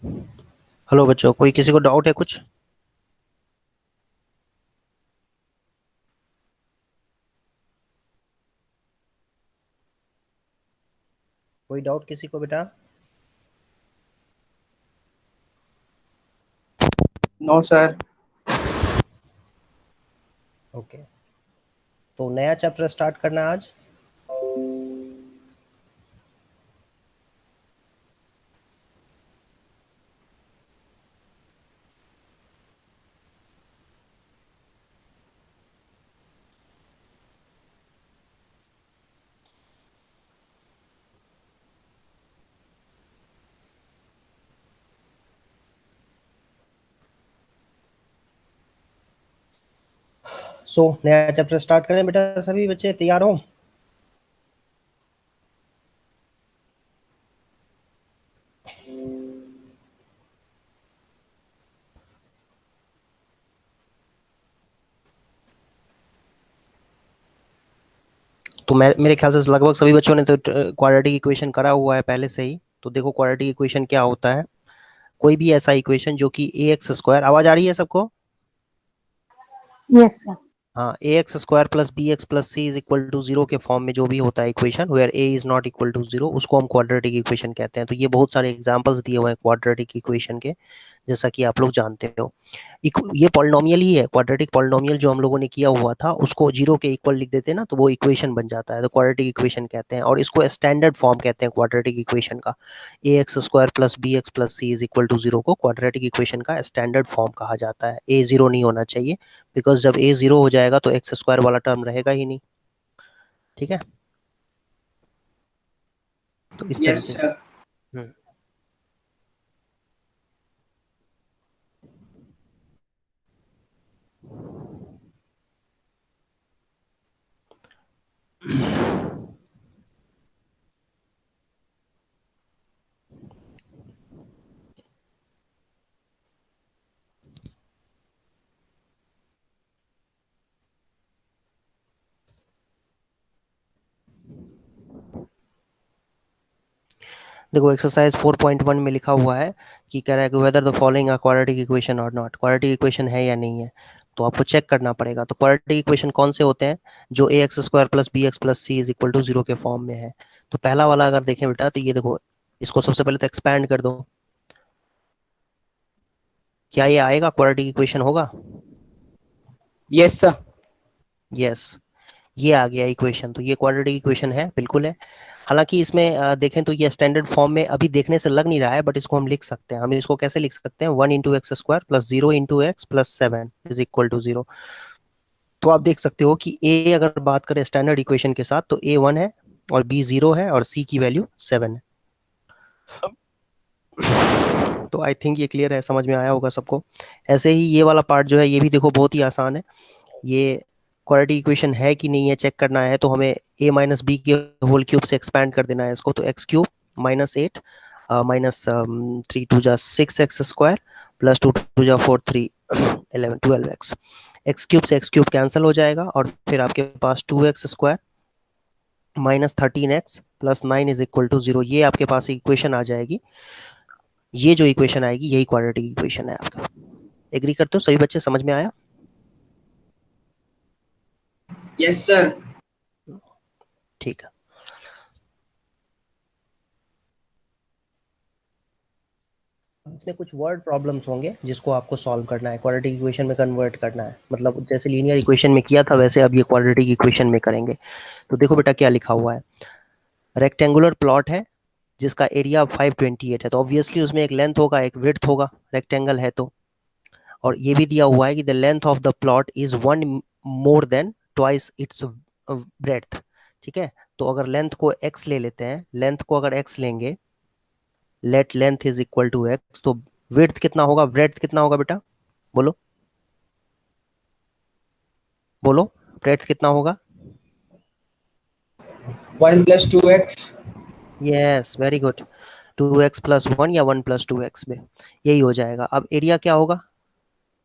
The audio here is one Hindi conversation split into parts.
हेलो बच्चों, कोई किसी को डाउट है कुछ? कोई डाउट किसी को बेटा? No sir. ओके, तो नया चैप्टर स्टार्ट करना है आज। नया चैप्टर स्टार्ट करें बेटा, सभी बच्चे तैयार हो? तो मैं मेरे ख्याल से लगभग सभी बच्चों ने तो क्वाड्रेटिक इक्वेशन करा हुआ है पहले से ही। तो देखो क्वाड्रेटिक इक्वेशन क्या होता है। कोई भी ऐसा इक्वेशन जो कि ए एक्स स्क्वायर, आवाज आ रही है सबको? Yes sir. हाँ, a x square plus b x plus c is equal to zero के फॉर्म में जो भी होता है equation where a is not equal to zero, उसको हम क्वाड्रेटिक इक्वेशन कहते हैं। तो ये बहुत सारे एग्जांपल्स दिए हुए हैं क्वाड्रेटिक इक्वेशन के, जैसा कि आप लोग जानते हो। ये पॉलिनोमियल ही है, क्वाड्रेटिक पॉलिनोमियल जो हम लोगों ने किया हुआ था उसको जीरो के इक्वल लिख देते हैं ना, तो वो इक्वेशन बन जाता है, तो क्वाड्रेटिक इक्वेशन कहते हैं। और इसको स्टैंडर्ड फॉर्म कहते हैं क्वाड्रेटिक इक्वेशन का। A x square plus b x plus c is equal to zero को क्वाड्रेटिक इक्वेशन का स्टैंडर्ड फॉर्म कहा जाता है। ए जीरो नहीं होना चाहिए, बिकॉज जब ए जीरो हो जाएगा तो एक्स स्क्वायर वाला टर्म रहेगा ही नहीं। ठीक है, तो इस यस तरीके से। सर। हम्म। देखो एक्सरसाइज 4.1 में लिखा हुआ है कि कह रहा है कि whether the following are quadratic equation और नॉट, क्वाड्रेटिक इक्वेशन है या नहीं है। तो आपको चेक करना पड़ेगा। तो क्वाड्रेटिक इक्वेशन कौन से होते हैं? जो a x square plus b x plus c is equal to zero के फॉर्म में है। तो पहला वाला अगर देखें बेटा, तो ये देखो, इसको सबसे पहले तो एक्सपैंड कर दो। क्या ये आएगा? क्वाड्रेटिक इक्वेशन होगा? Yes sir. यस, ये आ गया इक्वेशन। तो ये क्वाड्रेटिक इक्वेशन है, बिल्कुल है। हालांकि इसमें देखें तो ये स्टैंडर्ड फॉर्म में अभी देखने से लग नहीं रहा है, बट इसको हम लिख सकते हैं। हम इसको कैसे लिख सकते हैं? One into x square plus zero into x plus seven is equal to zero. तो आप देख सकते हो कि ए अगर बात करें स्टैंडर्ड इक्वेशन के साथ, तो ए वन है और बी जीरो है और सी की वैल्यू सेवन है। तो आई थिंक ये क्लियर है, समझ में आया होगा सबको। ऐसे ही ये वाला पार्ट जो है, ये भी देखो बहुत ही आसान है। ये क्वाड्रेटिक इक्वेशन है कि नहीं है चेक करना है, तो हमें ए माइनस बी के होल क्यूब से एक्सपैंड कर देना है इसको। तो x cube minus eight minus three two जा six x square plus two two जा four three 11 12 x. X cube से एक्स क्यूब कैंसिल हो जाएगा और फिर आपके पास two x square minus thirteen x plus nine is equal to zero. ये आपके पास इक्वेशन आ जाएगी। ये जो इक्वेशन आएगी यही क्वाड्रेटिक इक्वेशन है आपका। एग्री करते हो? सभी बच्चे समझ में आया? Yes sir. ठीक है। इसमें कुछ वर्ड प्रॉब्लम्स होंगे जिसको आपको सॉल्व करना है, क्वाड्रेटिक इक्वेशन में कन्वर्ट करना है। मतलब जैसे लीनियर इक्वेशन में किया था वैसे अब ये क्वाड्रेटिक इक्वेशन में करेंगे। तो देखो बेटा क्या लिखा हुआ है। रेक्टेंगुलर प्लॉट है जिसका एरिया 528 है, तो ऑब्वियसली उसमें एक लेंथ होगा एक विड्थ होगा, रेक्टेंगल है तो। और ये भी दिया हुआ है कि the length of the plot is one more than twice its breadth. ठीक है, तो अगर लेंथ को x ले लेते हैं, लेंथ को अगर x लेंगे, let length is equal to x, तो विड्थ कितना होगा, ब्रेड्थ कितना होगा बेटा? बोलो बोलो, ब्रेड्थ कितना होगा? One plus two x. Yes, very good. Two x plus one या वन प्लस टू एक्स में यही हो जाएगा। अब एरिया क्या होगा?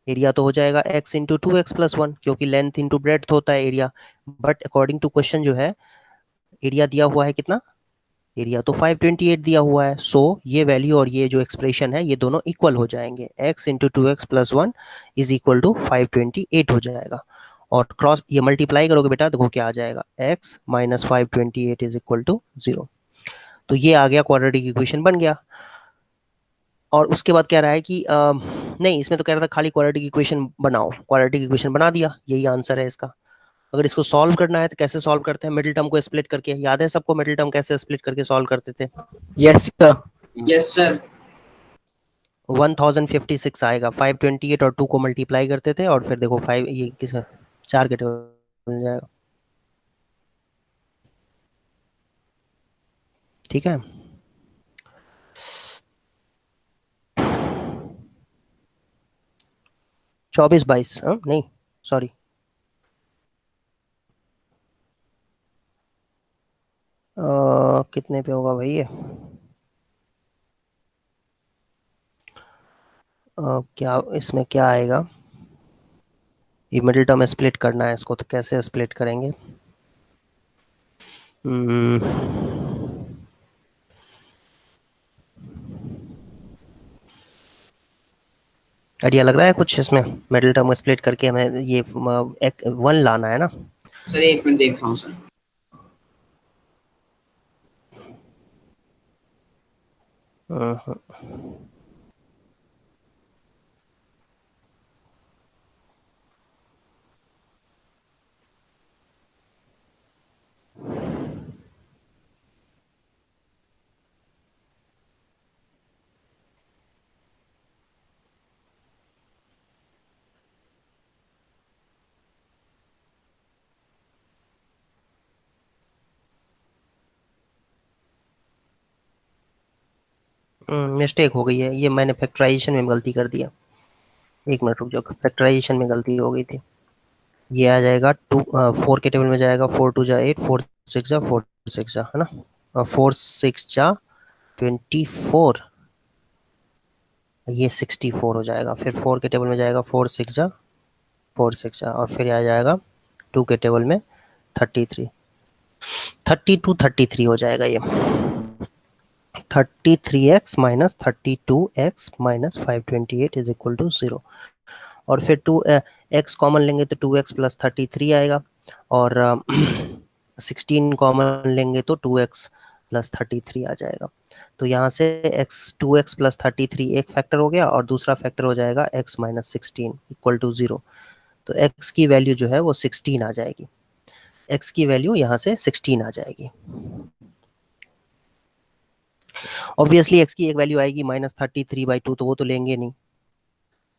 एरिया तो हो जाएगा x into two x plus one, क्योंकि लेंथ इंटू ब्रेड्थ होता है area. But according to question जो है, एरिया दिया हुआ है कितना? एरिया तो 528 दिया हुआ है, सो ये वैल्यू और ये जो एक्सप्रेशन है ये दोनों इक्वल हो जाएंगे, x into two x plus one is equal to 528 हो जाएगा। और क्रॉस ये मल्टीप्लाई करोगे बेटा, देखो क्या आ जाएगा, x minus 528 is equal to 0। तो ये आ गया, क्वाड्रेटिक इक्वेशन बन गया। और उसके बाद कह रहा है कि नहीं, इसमें तो कह रहा था खाली क्वाड्रेटिक इक्वेशन बनाओ, क्वाड्रेटिक इक्वेशन बना दिया, यही आंसर है इसका। अगर इसको सॉल्व करना है तो कैसे सॉल्व करते हैं, मिडिल टर्म को स्प्लिट करके, याद है सबको मिडिल टर्म कैसे स्प्लिट करके सॉल्व करते थे? Yes sir. Yes sir. 1056 आएगा, 528 और 2 को मल्टीप्लाई करते थे, और फिर देखो 5 ये किस 4 के टेबल मिल जाएगा। ठीक है, चौबीस बाईस, नहीं सॉरी, कितने पे होगा भाई ये, क्या इसमें क्या आएगा, ये मिडिल टर्म स्प्लिट करना है इसको, तो कैसे स्प्लिट करेंगे? हम्म, आइडिया लग रहा है कुछ इसमें, मिडिल टर्म स्प्लिट करके हमें ये वन लाना है ना? सर एक मिनट देख रहा हूँ सर। हम्म, मिस्टेक हो गई है, ये मैंने फैक्टराइजेशन में गलती कर दिया, एक मिनट रुक जाओ, फैक्टराइजेशन में गलती हो गई थी। ये आ जाएगा टू, 4 के टेबल में जाएगा, 4 टू जा 8, 4 6 जा 4 6 जा, है ना, 4 6 जा 24, ये 64 हो जाएगा। फिर 4 के टेबल में जाएगा, 4 6 जा 4 6 जा, और फिर आ जाएगा 2 के टेबल में 33, 32 33 हो जाएगा ये, 33x minus 32x minus 528 is equal to 0। और फिर टू एक्स कॉमन लेंगे तो 2x प्लस 33 आएगा, और 16 कॉमन लेंगे तो 2x प्लस 33 आ जाएगा। तो यहाँ से x 2x प्लस 33 एक फैक्टर हो गया, और दूसरा फैक्टर हो जाएगा x माइनस 16 इक्वल टू 0। तो x की वैल्यू जो है वो 16 आ जाएगी, x की वैल्यू यहाँ से 16 आ जाएगी। ऑब्वियसली x की एक वैल्यू आएगी -33/2, तो वो तो लेंगे नहीं,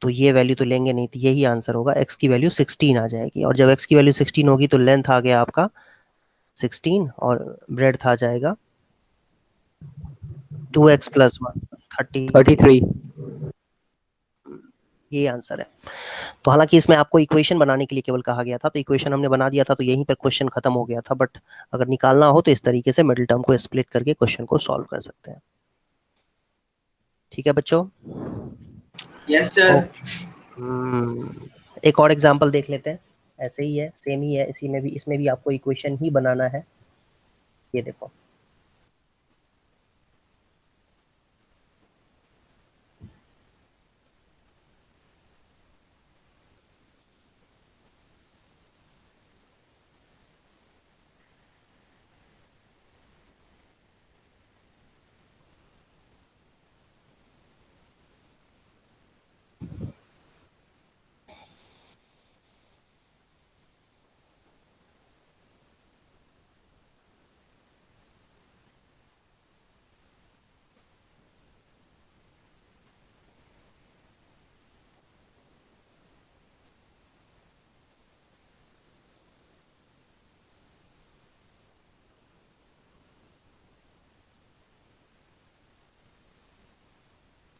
तो ये वैल्यू तो लेंगे नहीं, तो यही आंसर होगा, x की वैल्यू 16 आ जाएगी। और जब x की वैल्यू 16 होगी तो लेंथ आ गया आपका 16, और ब्रेडथ आ जाएगा 2x प्लस 1 33। 33। ये आंसर है। तो हालांकि इसमें आपको इक्वेशन बनाने के लिए केवल कहा गया था, तो इक्वेशन हमने बना दिया था, तो यहीं पर क्वेश्चन खत्म हो गया था। बट अगर निकालना हो तो इस तरीके से मिडिल टर्म को स्प्लिट करके क्वेश्चन को सॉल्व कर सकते हैं। ठीक है बच्चों? Yes sir. एक और एग्जांपल देख लेते हैं, ऐसे ही है, सेम ही है, इसी में भी, इसमें भी आपको इक्वेशन ही बनाना है। ये देखो,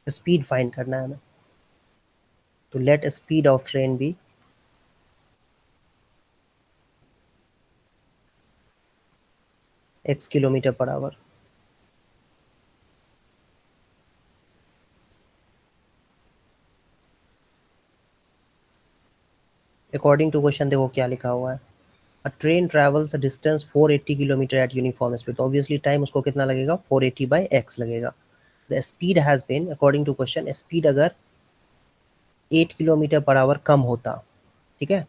स्पीड फाइंड करना है हमें, तो let speed of train be x kilometre per hour. According to question देखो क्या लिखा हुआ है, a train travels a distance 480 kilometre at uniform speed, तो ऑब्वियसली टाइम उसको कितना लगेगा, 480 बाई एक्स लगेगा। The speed has been according to question, speed अगर 8 किलोमीटर पर आवर कम होता, ठीक है,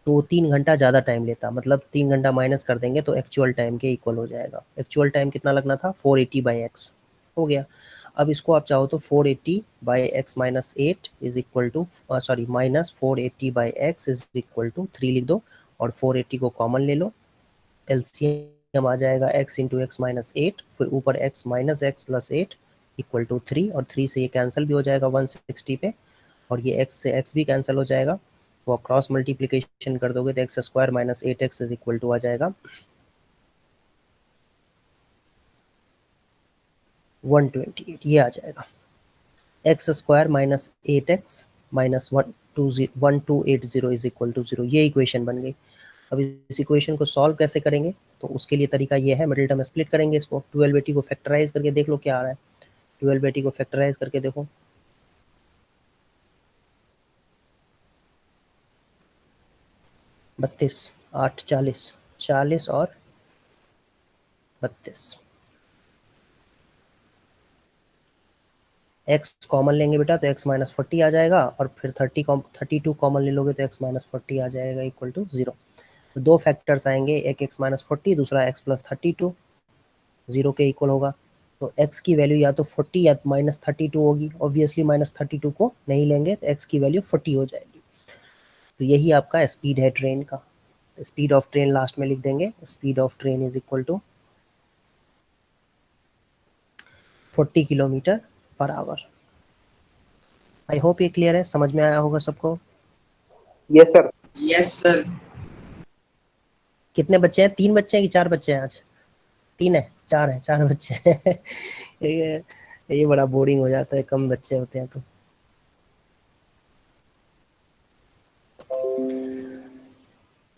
तो 3 घंटा ज़्यादा टाइम लेता, मतलब 3 घंटा माइनस कर देंगे तो एक्चुअल टाइम के इक्वल हो जाएगा। एक्चुअल टाइम कितना लगना था, 480 बाई एक्स हो गया। अब इसको आप चाहो तो 480 by x minus 8 is equal to, sorry minus 480 by x is equal to 3 लिख दो, और 480 को कॉमन ले लो, एलसीएम आ जाएगा x इंटू एक्स माइनस 8, फिर ऊपर x minus x plus 8 equal to 3, और 3 से ये कैंसिल भी हो जाएगा 160 पे, और ये x से x भी कैंसिल हो जाएगा, तो आप क्रॉस मल्टीप्लीकेशन कर दोगे तो x square minus 8x is equal to आ जाएगा 128, ये आ जाएगा एक्स स्क्वायर माइनस 8x माइनस 1280 इज इक्वल टू 0, ये इक्वेशन बन गई। अब इस इक्वेशन को सॉल्व कैसे करेंगे, तो उसके लिए तरीका ये है, मिडिल टर्म स्प्लिट करेंगे इसको, 1280 को फैक्टराइज करके देख लो क्या आ रहा है, 1280 को फैक्टराइज करके देखो, 32 8 40, 40 और 32, x कॉमन लेंगे बेटा तो x माइनस 40 आ जाएगा, और फिर 32 कॉमन ले लोगे तो x माइनस 40 आ जाएगा इक्वल टू 0। तो दो फैक्टर्स आएंगे, एक x माइनस 40, दूसरा x प्लस 32, 0 के इक्वल होगा। तो x की वैल्यू या तो 40 या माइनस 32 होगी, ऑब्वियसली माइनस 32 को नहीं लेंगे तो x की वैल्यू 40 हो जाएगी। तो यही आपका स्पीड है ट्रेन का। स्पीड ऑफ ट्रेन लास्ट में लिख देंगे, speed of train is equal to 40 kilometre per hour. I hope ये क्लियर है, समझ में आया होगा सबको। Yes sir. Yes sir. कितने बच्चे हैं, 3 बच्चे हैं कि 4 बच्चे हैं आज, 3 है, 4 है, 4 बच्चे हैं ये बड़ा बोरिंग हो जाता है, कम बच्चे होते हैं तो।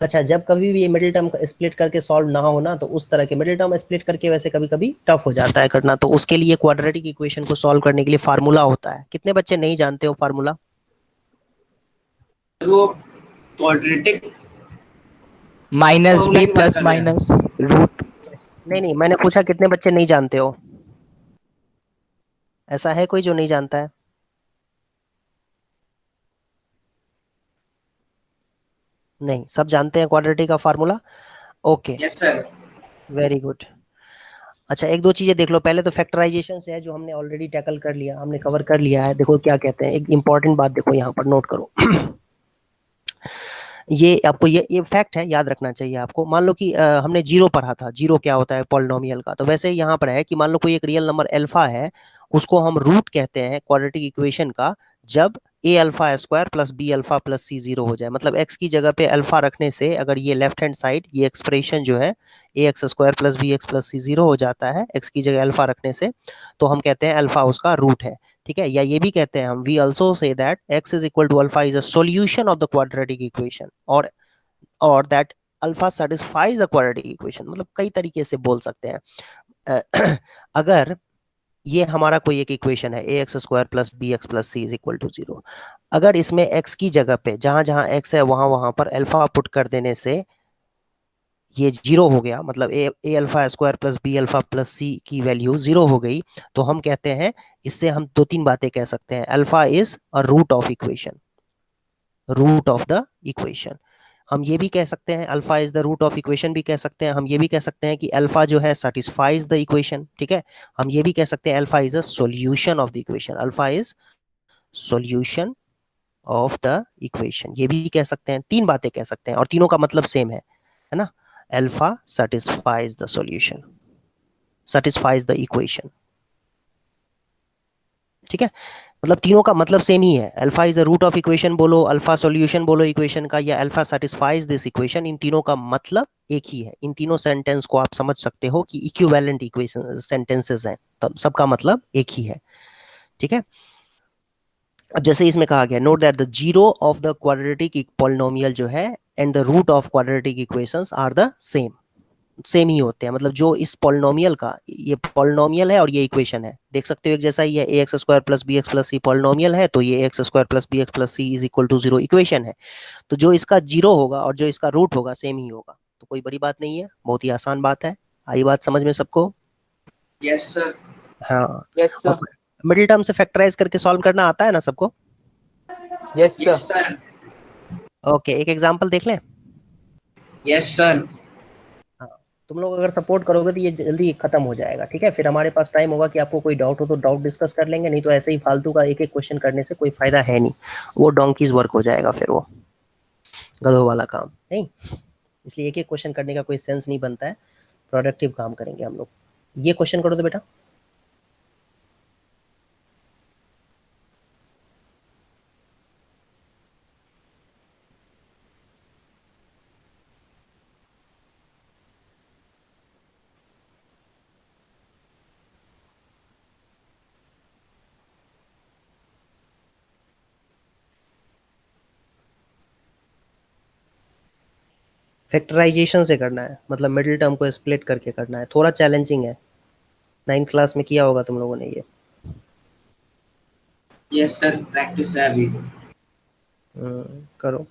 अच्छा, जब कभी भी ये मिडिल टर्म स्प्लिट करके सॉल्व ना हो ना, तो उस तरह के मिडिल टर्म स्प्लिट करके वैसे कभी कभी टफ हो जाता है करना, तो उसके लिए क्वाड्रेटिक इक्वेशन को सॉल्व करने के लिए फार्मूला होता है। कितने बच्चे नहीं जानते हो फार्मूला? वो quadratic minus b plus minus root. नहीं नहीं, मैंने पूछा कितने बच्चे नहीं जानते हो, ऐसा है कोई जो नहीं जानता है? नहीं, सब जानते हैं क्वाड्रेटिक का formula. Okay, yes sir. Very good. अच्छा, एक दो चीजें देख लो, पहले तो फैक्टराइजेशन से है जो हमने ऑलरेडी टैकल कर लिया, हमने कवर कर लिया है। देखो क्या कहते हैं, एक इंपॉर्टेंट बात देखो यहाँ पर नोट करो ये आपको ये फैक्ट है, याद रखना चाहिए आपको। मान लो कि हमने जीरो पढ़ा था, जीरो क्या होता है पॉलिनोमियल का, तो वैसे यहाँ पर है कि मान लो कोई एक रियल नंबर अल्फा है, उसको हम रूट कहते हैं क्वाड्रेटिक इक्वेशन का, जब a alpha square plus b alpha plus c 0 हो जाए। मतलब एक्स की जगह पे अल्फा रखने से अगर ये लेफ्ट हैंड साइड ये एक्सप्रेशन जो है a x square plus b x plus c 0 हो जाता है एक्स की जगह अल्फा रखने से, तो हम कहते हैं अल्फा उसका रूट है। ठीक है, या ये भी कहते हैं हम, we also say that x is equal to alpha is a solution of the quadratic equation, और that alpha satisfies the quadratic equation. मतलब कई तरीके से बोल सकते हैं अगर ये हमारा कोई एक इक्वेशन है a x square plus b x plus c is equal to 0, अगर इसमें x की जगह पे जहां जहां x है वहां वहां पर अल्फा पुट कर देने से ये 0 हो गया, मतलब a alpha square plus b alpha plus c की वैल्यू 0 हो गई, तो हम कहते हैं, इससे हम दो तीन बातें कह सकते हैं। Alpha is a root of equation, root of the equation. हम ये भी कह सकते हैं alpha is the root of equation भी कह सकते हैं। हम ये भी कह सकते हैं कि अल्फा जो है सेटिस्फाइज द इक्वेशन। ठीक है, हम ये भी कह सकते हैं alpha is a solution of the equation, alpha is solution of the equation, ये भी कह सकते हैं। तीन बातें कह सकते हैं और तीनों का मतलब सेम है ना। Alpha satisfies the solution, satisfies the equation. ठीक है, मतलब तीनों का मतलब सेम ही है। Alpha is a root of equation बोलो, अल्फा सॉल्यूशन बोलो इक्वेशन का, या अल्फा सेटिस्फाइज दिस इक्वेशन, इन तीनों का मतलब एक ही है। इन तीनों सेंटेंस को आप समझ सकते हो कि इक्विवेलेंट इक्वेशन सेंटेंसेस हैं, तो सबका मतलब एक ही है। ठीक है, अब जैसे इसमें कहा गया, note that the zero of the quadratic polynomial जो है and the root of quadratic equations are the same, same ही होते हैं। मतलब जो इस पॉलिनोमियल का, ये पॉलिनोमियल है और ये इक्वेशन है, देख सकते हो एक जैसा ही है। A x square plus b x plus c polynomial है, तो ये x square plus b x plus c is equal to 0 equation है। तो जो इसका जीरो होगा और जो इसका रूट होगा सेम ही होगा, तो कोई बड़ी बात नहीं है, बहुत ही आसान बात है। आई बात समझ में सबको? Yes sir. हाँ। यस और सर। मिडिल टर्म से फैक्टराइज करके सॉल्व करना आता है ना सबको? Yes sir. Yes sir. Okay, एक एग्जांपल देख लें। Yes sir. हाँ, तुम लोग अगर सपोर्ट करोगे तो ये जल्दी खत्म हो जाएगा, ठीक है? फिर हमारे पास टाइम होगा कि आपको कोई डाउट हो तो डाउट डिस्कस कर लेंगे, नहीं तो ऐसे ही फालतू का एक एक क्वेश्चन करने से कोई फायदा है नहीं, वो डोंकीज वर्क हो जाएगा, फिर वो गधों वाला काम नहीं। इसलिए एक एक क्वेश्चन करने का कोई सेंस नहीं बनता है, प्रोडक्टिव काम करेंगे हम लोग। ये क्वेश्चन करो तो बेटा। फैक्टराइजेशन से करना है, मतलब मिडिल टर्म को स्प्लिट करके करना है, थोड़ा चैलेंजिंग है। 9th क्लास में किया होगा तुम लोगों ने ये। यस सर, प्रैक्टिस है अभी। करो।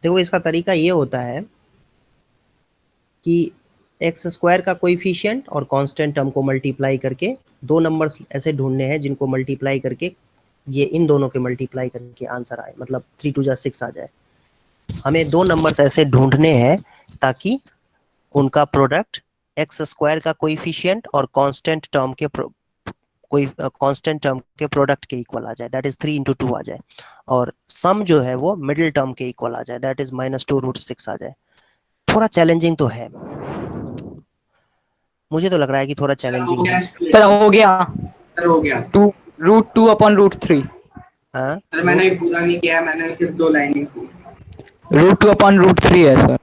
देखो, इसका तरीका ये होता है कि एक्स स्क्वायर का कोइफिशिएंट और कांस्टेंट टर्म को मल्टीप्लाई करके दो नंबर्स ऐसे ढूंढने हैं जिनको मल्टीप्लाई करके ये इन दोनों के मल्टीप्लाई करके आंसर आए, मतलब 3 2 जा 6 आ जाए। हमें दो नंबर्स ऐसे ढूंढने हैं ताकि उनका प्रोडक्ट एक्स स्क्वायर का कोइफिशिएंट और कांस्टेंट टर्म के प्रोडक्ट के इक्वल आ जाए, दैट इज 3 × 2 आ जाए, और सम जो है वो मिडिल टर्म के इक्वल आ जाए, दैट इज -2√6 आ जाए। थोड़ा चैलेंजिंग तो है, मुझे तो लग रहा है कि थोड़ा सर हो चैलेंजिंग गया। है। सर हो गया। सर हो गया। टू √2/√3। हाँ, सर मैंने रूट पूरा नहीं किया, मैंने सिर्फ 2 लाइनें की। √2/√3 है सर।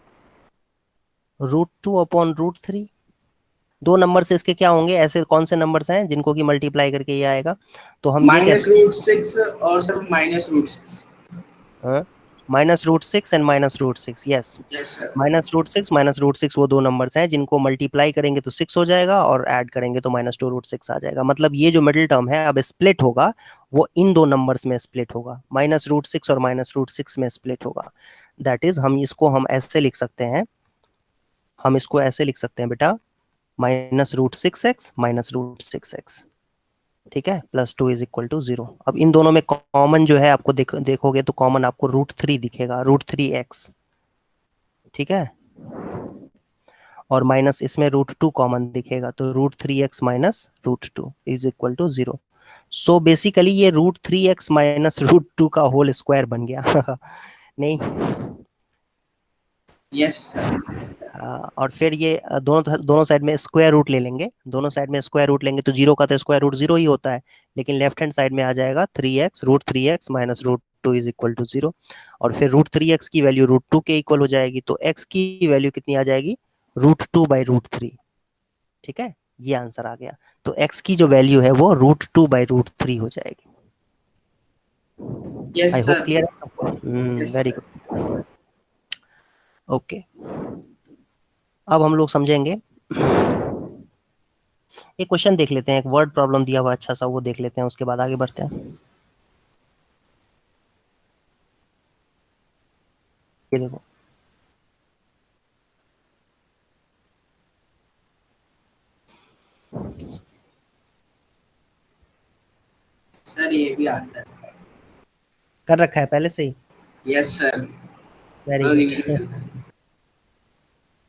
√2/√3। दो नंबर से इसके क्या होंगे, ऐसे कौन से नंबर्स हैं जिनको कि मल्टीप्लाई करके ये आएगा? तो हम ये माइनस कैसे, रूट सिक्स और sir -√6। -√6 and -√6, yes. Yes sir. -√6 वो दो नंबर्स हैं जिनको मल्टीप्लाई करेंगे तो 6 हो जाएगा और ऐड करेंगे तो -2√6 आ जाएगा। मतलब ये जो मिडिल टर्म है अब स्प्लिट होगा, वो इन दो नंबर्स में स्प्लिट होगा, -√6 और -√6 में स्प्लिट होगा। दैट इज हम ऐसे लिख सकते हैं, हम इसको ऐसे लिख सकते हैं बेटा, -√6x -√6x, ठीक है, +2 = 0। अब इन दोनों में कॉमन जो है आपको देखोगे तो कॉमन आपको √3 दिखेगा, √3x, ठीक है, और माइनस इसमें √2 कॉमन दिखेगा, तो √3x -√2 = 0। सो बेसिकली ये √3x -√2 का होल स्क्वायर बन गया नहीं। Yes sir. और फिर ये दोनों दोनों साइड में स्क्वायर रूट ले लेंगे, दोनों साइड में स्क्वायर रूट लेंगे तो 0 का तो स्क्वायर रूट 0 ही होता है, लेकिन लेफ्ट हैंड साइड में आ जाएगा 3x, √3x -√2 = 0। और फिर √3x की वैल्यू √2 के इक्वल हो जाएगी, तो x की वैल्यू कितनी आ जाएगी, √2/√3, ठीक है, ये आंसर आ गया। तो x की जो वैल्यू है वो √2/√3 हो जाएगी। Yes I hope sir. Clear है सबको? Yes very sir. Good. Okay, अब हम लोग समझेंगे, एक क्वेश्चन देख लेते हैं, एक वर्ड प्रॉब्लम दिया हुआ अच्छा सा, वो देख लेते हैं, उसके बाद आगे बढ़ते हैं। ये देखो, सर ये भी आता है। कर रखा है पहले से ही? Yes sir. वेरी और गुड रिवीजन चल रहा है।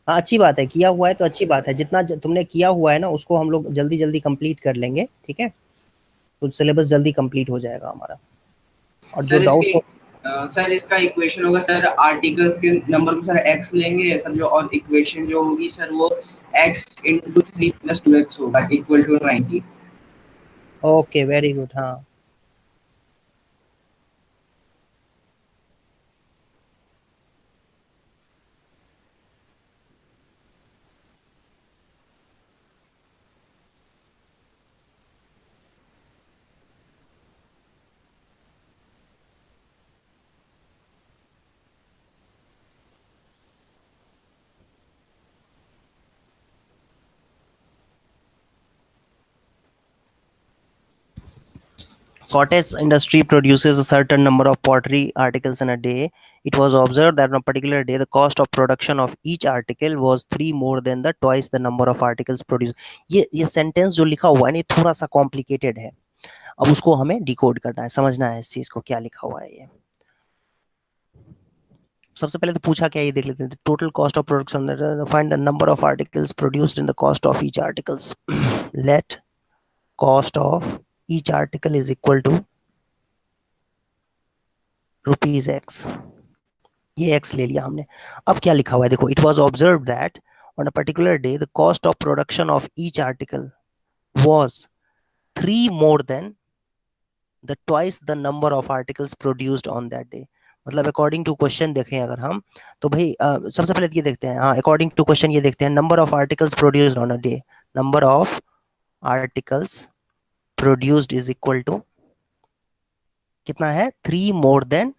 हाँ, अच्छी बात है, किया हुआ है तो अच्छी बात है, जितना तुमने किया हुआ है ना उसको हम लोग जल्दी जल्दी कंप्लीट कर लेंगे, ठीक है, तो सिलेबस जल्दी कंप्लीट हो जाएगा हमारा। और जो सर इसके डाउट्स हो, सर इसका इक्वेशन होगा सर, आर्टिकल्स के नंबर को सर x लेंगे सर, जो और इक्वेशन जो होगी सर वो x × 3 + 2x होगा = 90। ओके वेरी गुड, हाँ। Cottage industry produces a certain number of pottery articles in a day. It was observed that on a particular day the cost of production of each article was 3 more than the twice the number of articles produced. ये सेंटेंस जो लिखा हुआ है ना, ये थोड़ा सा कॉम्प्लिकेटेड है। अब उसको हमें डिकोड करना है, समझना है इस चीज को क्या लिखा हुआ है ये। सबसे पहले तो पूछा क्या, ये देख लेते हैं। Total cost of production, find the number of articles produced in the cost of each articles. Let cost of each article is equal to rupees x. ये एक्स ले लिया हमने। अब क्या लिखा हुआ है देखो, it was observe that on a particular day the cost of production of each article was 3 more than the twice the number of articles produced on that day। मतलब अकॉर्डिंग टू क्वेश्चन देखें अगर हम, तो भाई सबसे पहले ये देखते हैं, हाँ अकॉर्डिंग टू क्वेश्चन ये देखते हैं, number of articles produced on a day, number of articles produced is equal to कितना है, 3 more than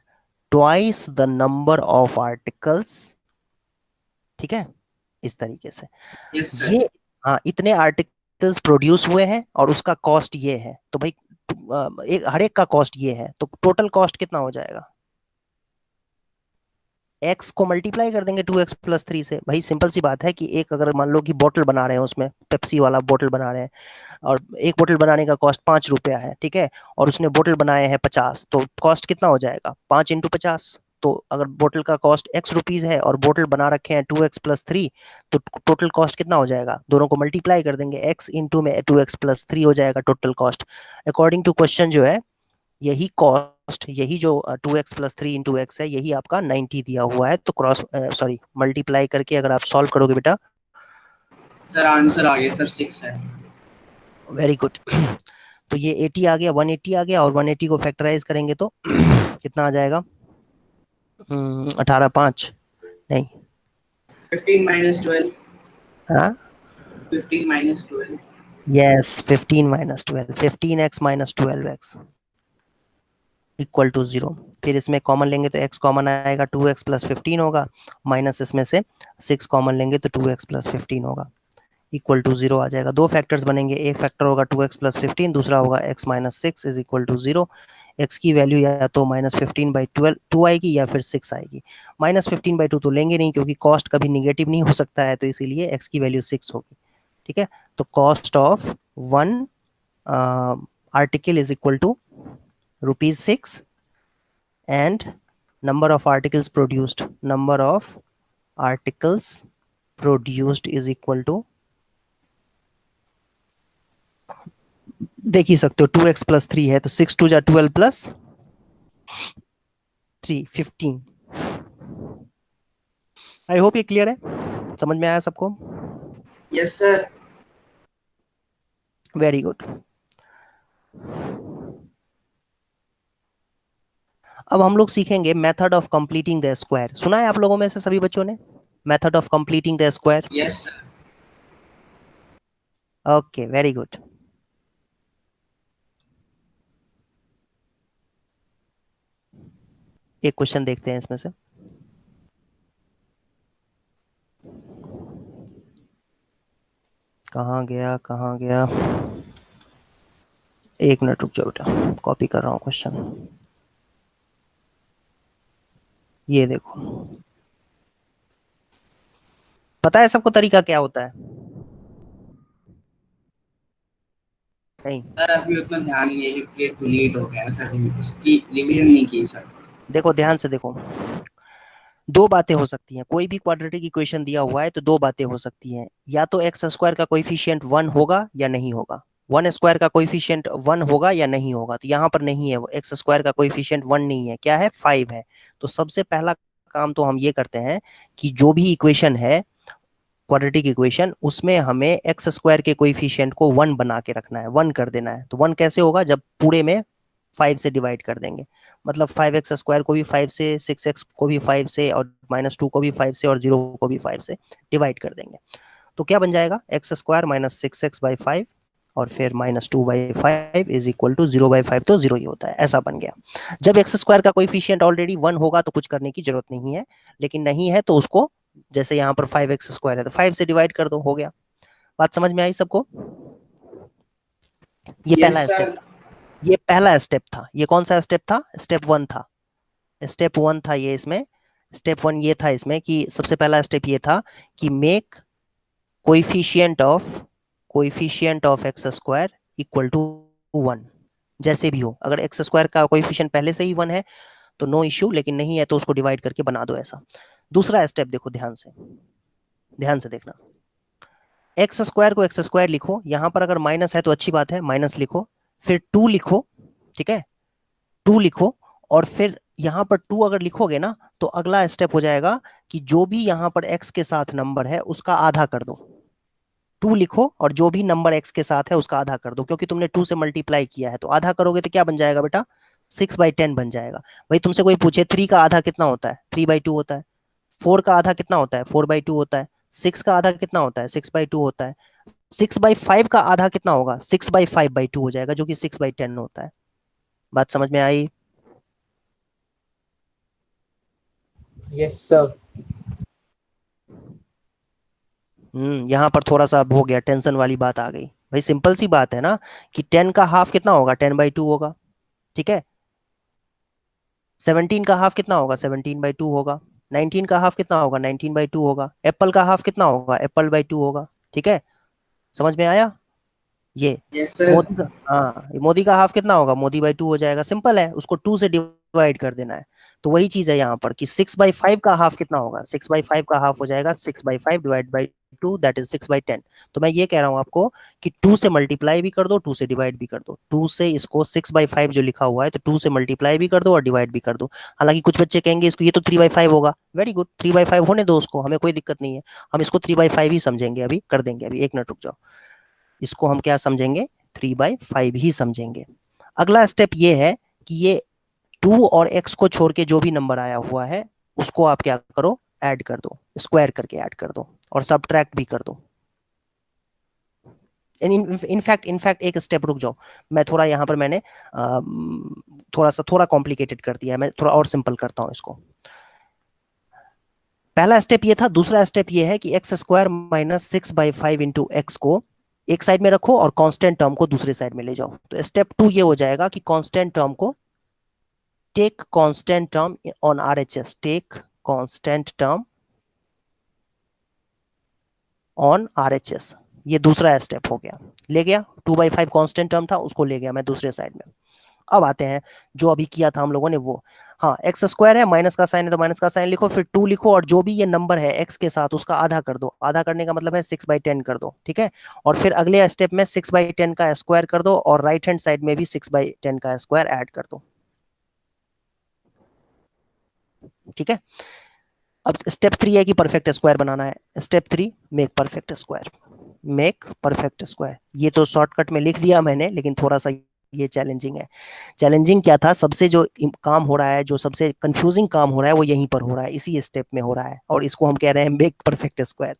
twice the number of articles। ठीक है, इस तरीके से Yes, sir. ये, हाँ इतने आर्टिकल्स प्रोड्यूस हुए हैं और उसका कॉस्ट ये है, तो भाई एक हर एक का कॉस्ट ये है, तो टोटल कॉस्ट कितना हो जाएगा, एक्स को मल्टीप्लाई कर देंगे 2x प्लस 3 से। भाई सिंपल सी बात है कि एक अगर मान लो कि बोतल बना रहे हैं, उसमें पेप्सी वाला बोतल बना रहे हैं और एक बोतल बनाने का कॉस्ट 5 रुपया है, ठीक है, और उसने बोतल बनाए हैं 50, तो कॉस्ट कितना हो जाएगा, 5 इंटू 50। तो अगर बोतल का कॉस्ट x रुपीज है और बोतल बना रखे हैं 2x प्लस 3, तो टोटल कॉस्ट कितना हो जाएगा, दोनों को मल्टीप्लाई कर देंगे, x इंटू में 2x प्लस 3 हो जाएगा total cost. According to question जो है, यही कॉस्ट, यही जो 2x प्लस 3 इंटू एक्स है, यही आपका 90 दिया हुआ है। तो क्रॉस सॉरी मल्टीप्लाई करके अगर आप सॉल्व करोगे बेटा, सर आंसर आ गया सर 6 है। Very good. तो ये 80 आ गया, 180 आ गया, और 180 को फैक्टराइज करेंगे तो कितना आ जाएगा, 18 5 नहीं, 15 minus 12, हाँ 15 minus 12, yes 15 minus 12, 15x minus 12x equal to 0। फिर इसमें कॉमन लेंगे तो x कॉमन आएगा, 2x प्लस 15 होगा, माइनस इसमें से 6 कॉमन लेंगे तो 2x प्लस 15 होगा, इक्वल टू 0 आ जाएगा। दो फैक्टर्स बनेंगे, एक फैक्टर होगा 2x प्लस 15, दूसरा होगा x minus 6 is equal to 0। x की वैल्यू या तो माइनस 15/12 2 आएगी या फिर 6 आएगी। माइनस 15/2 तो लेंगे नहीं क्योंकि कॉस्ट कभी निगेटिव नहीं हो सकता है, तो इसीलिए x की वैल्यू 6 होगी। ठीक है, तो cost of one article is equal to ₹6 and number of articles produced, number of articles produced is equal to, देख ही सकते हो 2x प्लस 3 है तो 6 2 जा 12 प्लस 3 15। आई होप ये क्लियर है, समझ में आया सबको। Yes sir. Very good. अब हम लोग सीखेंगे method of completing the square. सुना है आप लोगों में से सभी बच्चों ने method of completing the square? Yes sir. Okay very good. एक क्वेश्चन देखते हैं इसमें से, कहाँ गया कहाँ गया, एक मिनट रुक जाओ बेटा, कॉपी कर रहा हूँ क्वेश्चन। ये देखो, पता है सबको तरीका क्या होता है? नहीं सर अभी उतना ध्यान नहीं है क्योंकि डिलीट हो गया सर, उसकी रिवीजन नहीं की सर। देखो ध्यान से देखो, दो बातें हो सकती हैं। कोई भी क्वाड्रेटिक इक्वेशन दिया हुआ है तो दो बातें हो सकती हैं, या तो एक्स स्क्वायर का कोएफिशिएंट 1 होगा या नहीं होगा, 1 स्क्वायर का कोएफिशिएंट 1 होगा या नहीं होगा। तो यहाँ पर नहीं है, एक्स स्क्वायर का कोएफिशिएंट 1 नहीं है, क्या है 5 है। तो सबसे पहला काम तो हम ये करते हैं कि जो भी इक्वेशन है क्वाड्रेटिक इक्वेशन, उसमें हमें एक्स स्क्वायर के कोएफिशिएंट को 1 बना के रखना है, 1 कर देना है। तो 1 कैसे होगा, जब पूरे में 5 से डिवाइड कर देंगे, मतलब 5x स्क्वायर को भी 5 से, 6x को भी 5 से, और -2 को भी 5 से, और 0 को भी 5 से डिवाइड कर देंगे। तो क्या बन जाएगा, एक्स स्क्वायर माइनस 6x/5 और फिर -2/5 इज इक्वल टू 0/5, तो 0 ही होता है, ऐसा बन गया। जब एक्स स्क्वायर का कोएफिशिएंट ऑलरेडी 1 होगा तो कुछ करने की जरूरत नहीं है, लेकिन नहीं है तो उसको, जैसे यहाँ पर 5x स्क्वायर है तो 5 से डिवाइड कर दो, हो गया। बात समझ में आई सबको? ये यस पहला सर। स्टेप। ये पहला स्टेप था। ये कौन सा स्टेप था? स्टेप 1 था। स्टेप 1 था ये इसमें। स्टेप 1 ये था इसमें कि सबसे पहला स्टेप ये था कि make coefficient of x square equal to 1। जैसे भी हो, अगर एक्स स्क्वायर का कोएफिशिएंट पहले से ही 1 है तो नो इश्यू, लेकिन नहीं है तो उसको डिवाइड करके बना दो ऐसा। दूसरा स्टेप देखो ध्यान से, ध्यान से देखना। एक्स स्क्वायर को एक्स स्क्वायर लिखो, यहां पर अगर माइनस है तो अच्छी बात है, माइनस लिखो। फिर 2 लिखो, ठीक है, 2 लिखो। और फिर यहां पर 2 अगर लिखोगे ना तो अगला स्टेप हो जाएगा कि जो भी यहां पर x के साथ नंबर है उसका आधा कर दो। 2 लिखो और जो भी नंबर x के साथ है उसका आधा कर दो, क्योंकि तुमने 2 से मल्टीप्लाई किया है तो आधा करोगे तो क्या बन जाएगा बेटा? 6/10 बन जाएगा। भाई तुमसे कोई पूछे 3 का आधा कितना होता है? 3/2 होता है। 4 का आधा कितना होता है? 4/2 होता है। 6 का आधा कितना होता है? 6/2 होता है। 6/5 का आधा कितना होगा? 6/5/2 हो जाएगा, जो कि 6/10 होता है। बात समझ में आई? Yes, sir. यहाँ पर थोड़ा सा हो गया, टेंशन वाली बात आ गई। भाई सिंपल सी बात है ना कि 10 का हाफ कितना होगा? 10/2 होगा, ठीक है। 17 का हाफ कितना होगा? 17/2 होगा। 19 का हाफ कितना होगा? 19/2 होगा। एप्पल का हाफ कितना होगा? एप्पल/2 होगा, ठीक है। समझ में आया? ये यस सर। मोदी का, हाँ, ये मोदी का हाफ कितना होगा? मोदी/2 हो जाएगा। सिंपल है, उसको 2 से डिवाइड कर देना है। तो वही चीज है यहाँ पर कि 6/5 का हाफ कितना होगा? 6/5 का हाफ हो जाएगा 6/5 डिवाइड बाई 2, दैट इज 6/10। तो मैं ये कह रहा हूँ आपको कि 2 से मल्टीप्लाई भी कर दो, 2 से डिवाइड भी कर दो। 2 से इसको 6/5 जो लिखा हुआ है तो 2 से मल्टीप्लाई भी कर दो और डिवाइड भी कर दो। हालांकि कुछ बच्चे कहेंगे इसको ये तो 3/5 होगा। वेरी गुड, 3/5 होने दो उसको, हमें कोई दिक्कत नहीं है। हम इसको 3/5 ही समझेंगे, अभी कर देंगे। अभी एक मिनट रुक जाओ, इसको हम क्या समझेंगे? 3/5 ही समझेंगे। अगला स्टेप ये है कि ये 2 और x को छोड़ के जो भी नंबर आया हुआ है उसको आप क्या करो? ऐड कर दो, स्क्वायर करके ऐड कर दो और सब्ट्रैक्ट भी कर दो। इनफैक्ट एक स्टेप रुक जाओ, मैं थोड़ा यहाँ पर मैंने थोड़ा कॉम्प्लिकेटेड कर दिया है, मैं थोड़ा और सिंपल करता हूँ इसको। पहला स्टेप ये था। दूसरा स्टेप ये है कि x square minus 6/5 into x को एक साइड में रखो और कांस्टेंट टर्म को दूसरे साइड में ले जाओ। तो स्टेप 2 ये हो जाएगा कि कांस्टेंट टर्म को take constant term on RHS, take constant term on RHS. ये दूसरा स्टेप हो गया, ले गया 2/5 कांस्टेंट टर्म था उसको ले गया मैं दूसरे साइड में। अब आते हैं जो अभी किया था हम लोगों ने वो, हाँ, एक्स स्क्वायर है, माइनस का साइन है तो माइनस का साइन लिखो, फिर 2 लिखो और जो भी ये नंबर है एक्स के साथ उसका आधा कर दो। आधा करने का मतलब है 6/10 कर दो, ठीक है। और फिर अगले स्टेप में 6/10 का स्क्वायर कर दो और राइट हैंड साइड में भी 6/10 का स्क्वायर ऐड कर दो, ठीक है। अब स्टेप 3 है कि परफेक्ट स्क्वायर बनाना है। Step 3, make perfect square. Make perfect square, ये तो शॉर्टकट में लिख दिया मैंने, लेकिन थोड़ा सा ये चैलेंजिंग है। चैलेंजिंग क्या था? सबसे जो काम हो रहा है, जो सबसे कंफ्यूजिंग काम हो रहा है वो यहीं पर हो रहा है, इसी स्टेप में हो रहा है, और इसको हम कह रहे हैं make perfect square.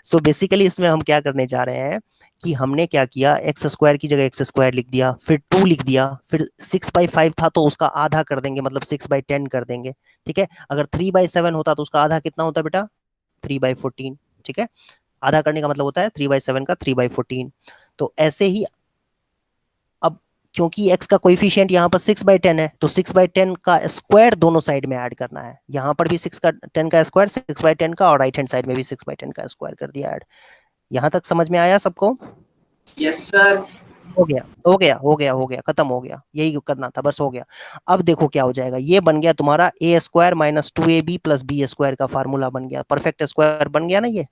So basically इसमें हम क्या करने जा रहे हैं कि हमने क्या किया, एक्स स्क्वायर की जगह एक्स स्क्वायर लिख दिया, फिर 2 लिख दिया, फिर 6/5 था तो उसका आधा कर देंगे, मतलब 6/10 कर देंगे, ठीक है। अगर 3/7 होता तो उसका आधा कितना होता बेटा? 3/14, ठीक है। आधा करने का मतलब होता है 3/7 का 3/14। तो ऐसे ही अब क्योंकि x का कोएफिशिएंट यहाँ पर 6/10 है तो 6/10 का स्क्वायर दोनों साइड में ऐड करना है। यहाँ पर भी 6/10 का स्क्वायर 6/10 का, और राइट हैंड साइड में भी 6/10 का स्क्वायर कर दिया ऐड। यहाँ तक समझ में आया सबको? Yes sir. हो गया, हो गया, हो गया, हो गया, खत्म हो गया, यही करना था, बस हो गया। अब देखो क्या हो जाएगा, ये बन गया तुम्हारा a² minus 2ab plus b² का फार्मूला बन गया, परफेक्ट स्क्वायर बन गया ना ये।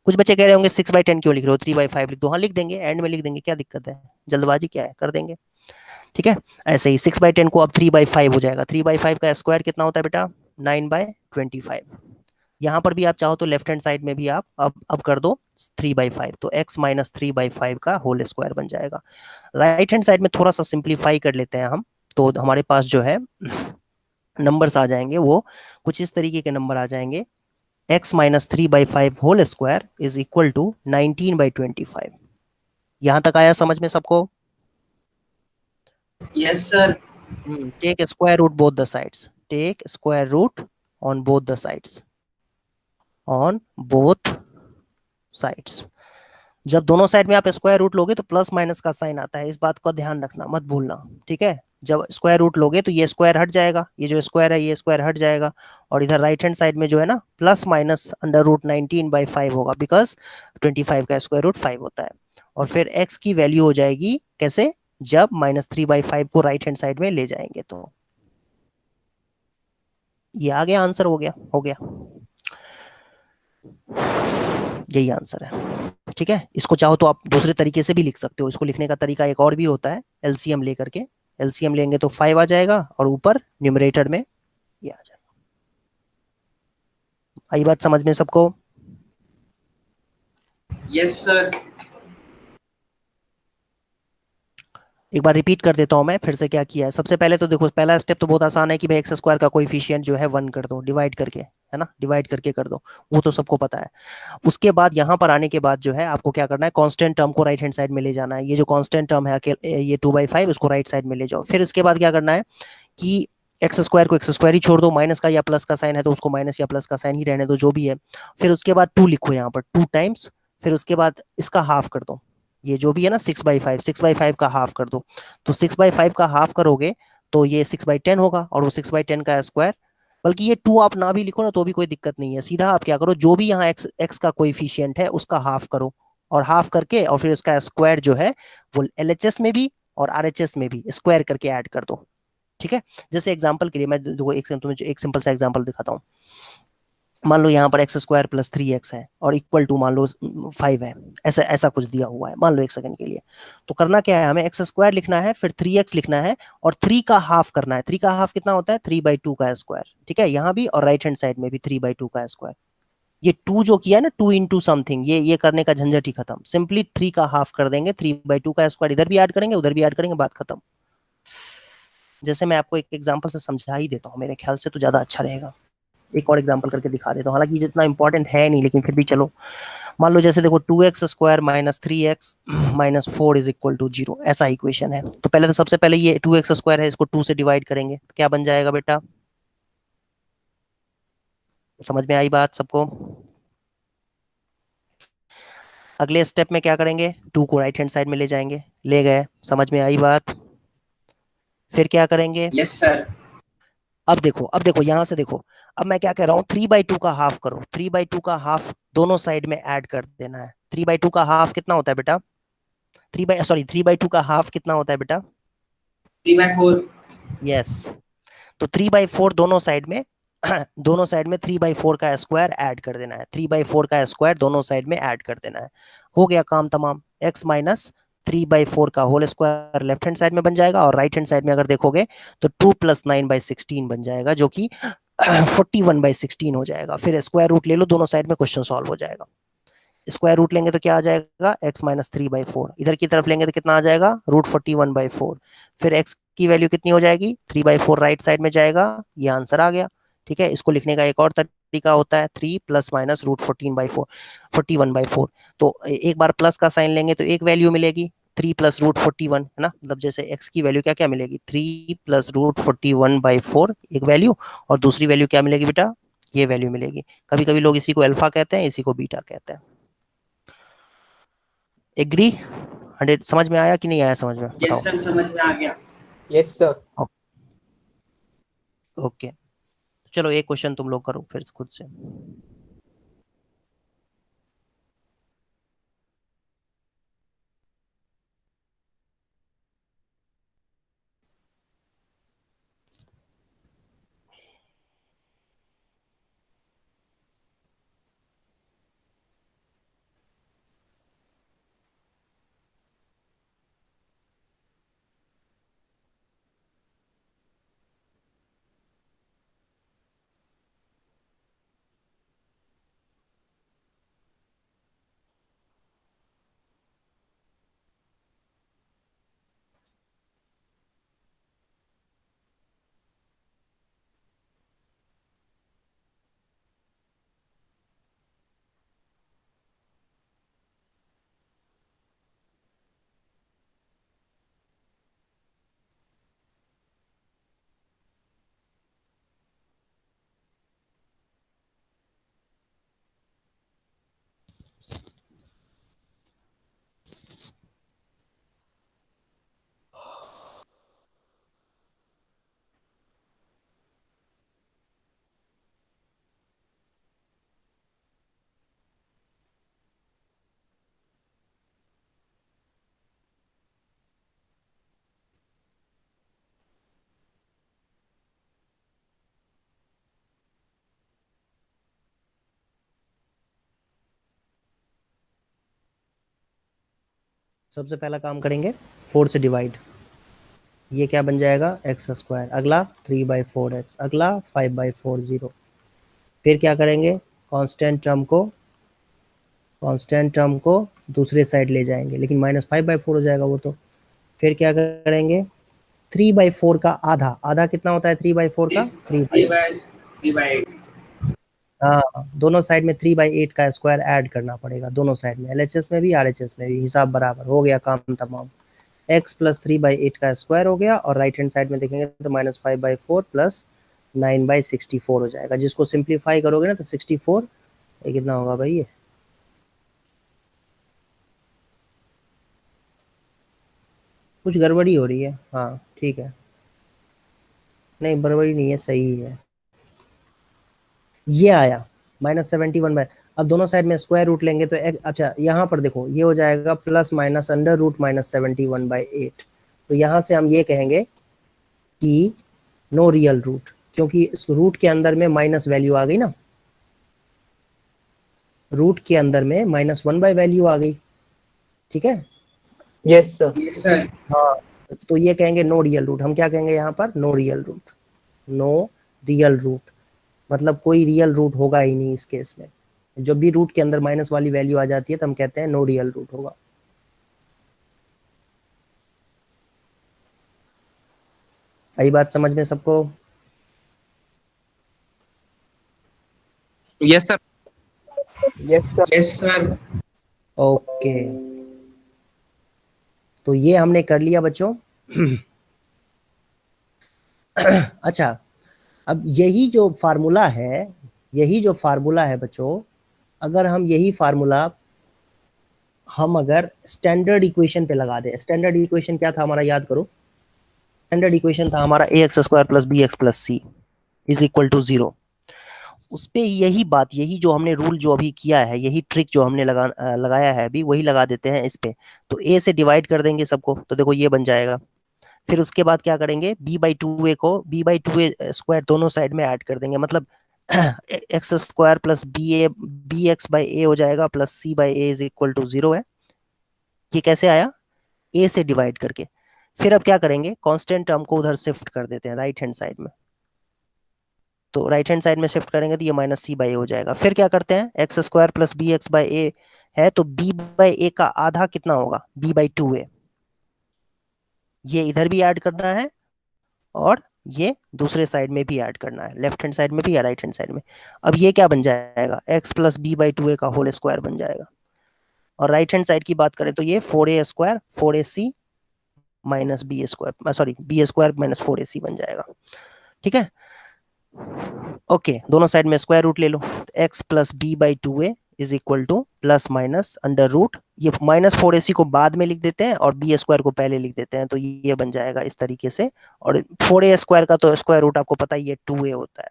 कुछ बच्चे कह रहे होंगे 6/10 क्यों लिख रहे हो, 3/5 लिख दो। हाँ लिख देंगे, एंड में लिख देंगे, क्या दिक्कत है, जल्दबाजी क्या है, कर देंगे, ठीक है। ऐसे ही 6/10 को अब 3/5 हो जाएगा। 3/5 का स्क्वायर कितना होता है बेटा? 9/25। यहाँ पर भी आप चाहो तो लेफ्ट हैंड साइड में भी आप अब कर दो 3/5, तो x माइनस 3/5 का होल स्क्वायर बन जाएगा। राइट हैंड साइड में थोड़ा सा सिंप्लीफाई कर लेते हैं हम, तो हमारे पास जो है नंबर्स आ जाएंगे वो कुछ इस तरीके के नंबर आ जाएंगे। x minus 3/5 whole square is equal to 19/25। यहाँ तक आया समझ में सबको? Yes sir. Take square root both the sides, take square root on both the sides, on both sides. जब दोनों साइड में आप स्क्वायर रूट लोगे तो प्लस माइनस का साइन आता है, इस बात का ध्यान रखना, मत भूलना, ठीक है। जब स्क्वायर रूट लोगे तो ये स्क्वायर हट जाएगा, ये जो स्क्वायर है ये स्क्वायर हट जाएगा, और इधर राइट हैंड साइड में जो है ना प्लस माइनस अंडर रूट 19/5 होगा, बिकॉज 25 का स्क्वायर रूट 5 होता है। और फिर एक्स की वैल्यू हो जाएगी कैसे, जब -3/5 को राइट हैंड साइड में ले जाएंगे तो। ये आ गया आंसर, हो गया हो गया, यही आंसर है, ठीक है। इसको चाहो तो आप दूसरे तरीके से भी लिख सकते हो, इसको लिखने का तरीका एक और भी होता है, एलसीएम लेकर के। एलसीएम लेंगे तो 5 आ जाएगा और ऊपर न्यूमरेटर में ये आ जाएगा। आई बात समझ में सबको? Yes sir. एक बार रिपीट कर देता हूं मैं फिर से क्या किया है। सबसे पहले तो देखो, पहला स्टेप तो बहुत आसान है कि भाई एक्स स्क्वायर का कोएफिशिएंट जो है 1 कर दो, डिवाइड करके, है ना, डिवाइड करके कर दो, वो तो सबको पता है। उसके बाद यहाँ पर आने के बाद जो है आपको क्या करना है, कांस्टेंट टर्म को राइट हैंड साइड में ले जाना है। ये जो कांस्टेंट टर्म है ये 2/5, उसको राइट साइड में ले जाओ। फिर इसके बाद क्या करना है कि एक्स स्क्वायर को एक्स स्क्वायर ही छोड़ दो, माइनस का या प्लस का साइन है तो उसको माइनस या प्लस का साइन ही रहने दो, जो भी है। फिर उसके बाद 2 लिखो यहाँ पर, 2 टाइम्स। फिर उसके बाद इसका हाफ कर दो, ये जो भी है ना 6/5, 6/5 का हाफ कर दो। तो 6/5 का हाफ करोगे तो ये 6/10 होगा, और वो 6/10 का स्क्वायर। बल्कि ये 2 आप ना भी लिखो ना तो भी कोई दिक्कत नहीं है, सीधा आप क्या करो, जो भी यहाँ एक्स एक्स का कोएफिशिएंट है उसका हाफ करो, और हाफ करके और फिर उसका स्क्वायर जो है वो एलएचएस में भी और आरएचएस में भी स्क्वायर करके ऐड कर दो, ठीक है। जैसे एग्जांपल के लिए मैं देखो तुम्हें एक सिंपल सा एग्जांपल दिखाता हूँ। मान लो यहाँ पर एक्स स्क्वायर प्लस 3x है और इक्वल टू मान लो 5 है, ऐसा ऐसा कुछ दिया हुआ है, मान लो एक सेकंड के लिए। तो करना क्या है, हमें एक्स स्क्वायर लिखना है, फिर 3x लिखना है, और 3 का हाफ करना है। 3 का हाफ कितना होता है, 3/2 का स्क्वायर, ठीक है, यहाँ भी और राइट हैंड साइड में भी 3/2 का स्क्वायर। ये 2 जो किया ना, 2 इंटू समथिंग, ये करने का झंझट ही खत्म, सिंपली 3 का हाफ कर देंगे, 3/2 का स्क्वायर इधर भी ऐड करेंगे उधर भी ऐड करेंगे, बात खत्म। जैसे मैं आपको एक एग्जांपल से समझा ही देता हूँ, मेरे ख्याल से तो ज्यादा अच्छा रहेगा। एक और एग्जांपल करके दिखा देता हूँ, हालांकि जितना इंपॉर्टेंट है नहीं, लेकिन फिर भी चलो। मान लो जैसे देखो 2x square minus 3x minus 4 is equal to 0, ऐसा इक्वेशन है। तो पहले तो सबसे पहले ये 2x स्क्वायर है, इसको 2 से डिवाइड करेंगे तो क्या बन जाएगा बेटा, समझ में आई बात सबको? अगले स्टेप में क्या करेंगे, 2 को राइट हैंड साइड में ले जाएंगे, ले गए, समझ में आई बात? फिर क्या करेंगे, यस सर। अब देखो यहां से देखो, अब मैं क्या कह रहा हूँ, 3/2 का हाफ करो, 3/2 का हाफ दोनों साइड में ऐड कर देना है। 3/2 का हाफ कितना होता है बेटा, 3/2 का हाफ कितना होता है बेटा? 3/4। यस। तो 3/4 दोनों साइड में दोनों साइड में 3/4 का स्क्वायर ऐड कर देना है, 3/4 का स्क्वायर दोनों साइड में ऐड कर देना है। हो गया काम तमाम, x माइनस 3/4 का whole square left hand side में बन जाएगा, और राइट हैंड साइड में अगर देखोगे तो 2 + 9/16 बन जाएगा, जो कि 41/16 हो जाएगा। फिर स्क्वायर रूट ले लो दोनों साइड में, क्वेश्चन सॉल्व हो जाएगा। स्क्वायर रूट लेंगे तो क्या आ जाएगा, x माइनस 3/4, इधर की तरफ लेंगे तो कितना आ जाएगा, √41/4। फिर x की वैल्यू कितनी हो जाएगी, 3/4 राइट साइड में जाएगा, ये आंसर आ गया, ठीक है। इसको लिखने का एक और तरीका होता है, 3 + माइनस √14/4, 41/4। तो एक बार प्लस का साइन लेंगे तो एक वैल्यू मिलेगी, 3 + √41, है ना, मतलब जैसे x की वैल्यू क्या क्या मिलेगी, 3 + √41/4 एक वैल्यू, और दूसरी वैल्यू क्या मिलेगी बेटा, ये वैल्यू मिलेगी। कभी कभी लोग इसी को अल्फा कहते हैं, इसी को बीटा कहते हैं। एग्री? 100 समझ में आया कि नहीं आया, समझ में यस बताओ? सर, समझ में आ गया। Yes, sir. ओके, चलो एक क्वेश्चन तुम लोग करो फिर खुद से। सबसे पहला काम करेंगे 4 से डिवाइड, ये क्या बन जाएगा एक्स स्क्वायर, अगला 3/4x, अगला 5/4 0। फिर क्या करेंगे, कांस्टेंट टर्म को दूसरे साइड ले जाएंगे, लेकिन -5/4 हो जाएगा वो तो। फिर क्या करेंगे, 3/4 का आधा, आधा कितना होता है 3/4 का, 3/8। हाँ, दोनों साइड में 3/8 का स्क्वायर ऐड करना पड़ेगा, दोनों साइड में, एलएचएस में भी आरएचएस में भी, हिसाब बराबर हो गया, काम तमाम। x प्लस 3/8 का स्क्वायर हो गया, और राइट हैंड साइड में देखेंगे तो -5/4 प्लस 9/64 हो जाएगा। जिसको सिंप्लीफाई करोगे ना तो 64, ये कितना होगा भाई, ये कुछ गड़बड़ी हो रही है, हाँ ठीक है, नहीं गड़बड़ी नहीं है, सही है, ये आया -71/। अब दोनों साइड में स्क्वायर रूट लेंगे तो अच्छा यहाँ पर देखो ये हो जाएगा प्लस माइनस अंडर रूट -71/8। तो यहाँ से हम ये कहेंगे कि नो रियल रूट, क्योंकि इस रूट के अंदर में माइनस वैल्यू आ गई ना, रूट के अंदर में -1 वैल्यू आ गई, ठीक है। Yes, sir. Yes, sir. हाँ, तो ये कहेंगे नो रियल रूट, हम क्या कहेंगे यहाँ पर, no real root, no real root, मतलब कोई रियल रूट होगा ही नहीं इस केस में। जब भी रूट के अंदर माइनस वाली वैल्यू आ जाती है तो हम कहते हैं नो रियल रूट होगा। आई बात समझ में सबको? Yes, sir. Yes, sir. Yes, sir. Okay, तो ये हमने कर लिया बच्चों। अच्छा, अब यही जो फार्मूला है बच्चों, अगर हम यही फार्मूला हम अगर स्टैंडर्ड इक्वेशन पे लगा दें, स्टैंडर्ड इक्वेशन क्या था हमारा, याद करो, स्टैंडर्ड इक्वेशन था हमारा ax² + bx + c = 0। उस पे यही बात, यही जो हमने रूल जो अभी किया है, यही ट्रिक जो हमने लगाया है अभी, वही लगा देते हैं इस पे। तो a से डिवाइड कर देंगे सबको, तो देखो ये बन जाएगा। फिर उसके बाद क्या करेंगे, b/2a को b/2a² दोनों साइड में ऐड कर देंगे, मतलब x² + bx/a हो जाएगा प्लस c/a = 0 है। ये कैसे आया, a से डिवाइड करके। फिर अब क्या करेंगे, कांस्टेंट टर्म को उधर शिफ्ट कर देते हैं राइट हैंड साइड में, तो राइट हैंड साइड में शिफ्ट करेंगे तो ये -c/a हो जाएगा। फिर क्या करते हैं, x² + bx/a है, तो b/a का आधा कितना होगा, b/2a, ये इधर भी ऐड करना है और ये दूसरे साइड में भी ऐड करना है, लेफ्ट हैंड साइड में भी या राइट हैंड साइड में। अब ये क्या बन जाएगा, x + b/2a का होल स्क्वायर बन जाएगा। और राइट हैंड साइड की बात करें तो ये 4a² 4ac - b² -4ac बन जाएगा, ठीक है। ओके, दोनों साइड में स्क्वायर रूट ले लो, तो x + b/2a = plus minus under root, ये -4ac को बाद में लिख देते हैं और b² को पहले लिख देते हैं, तो ये बन जाएगा इस तरीके से। और 4a² का तो स्क्वायर रूट आपको पता ही है 2a होता है।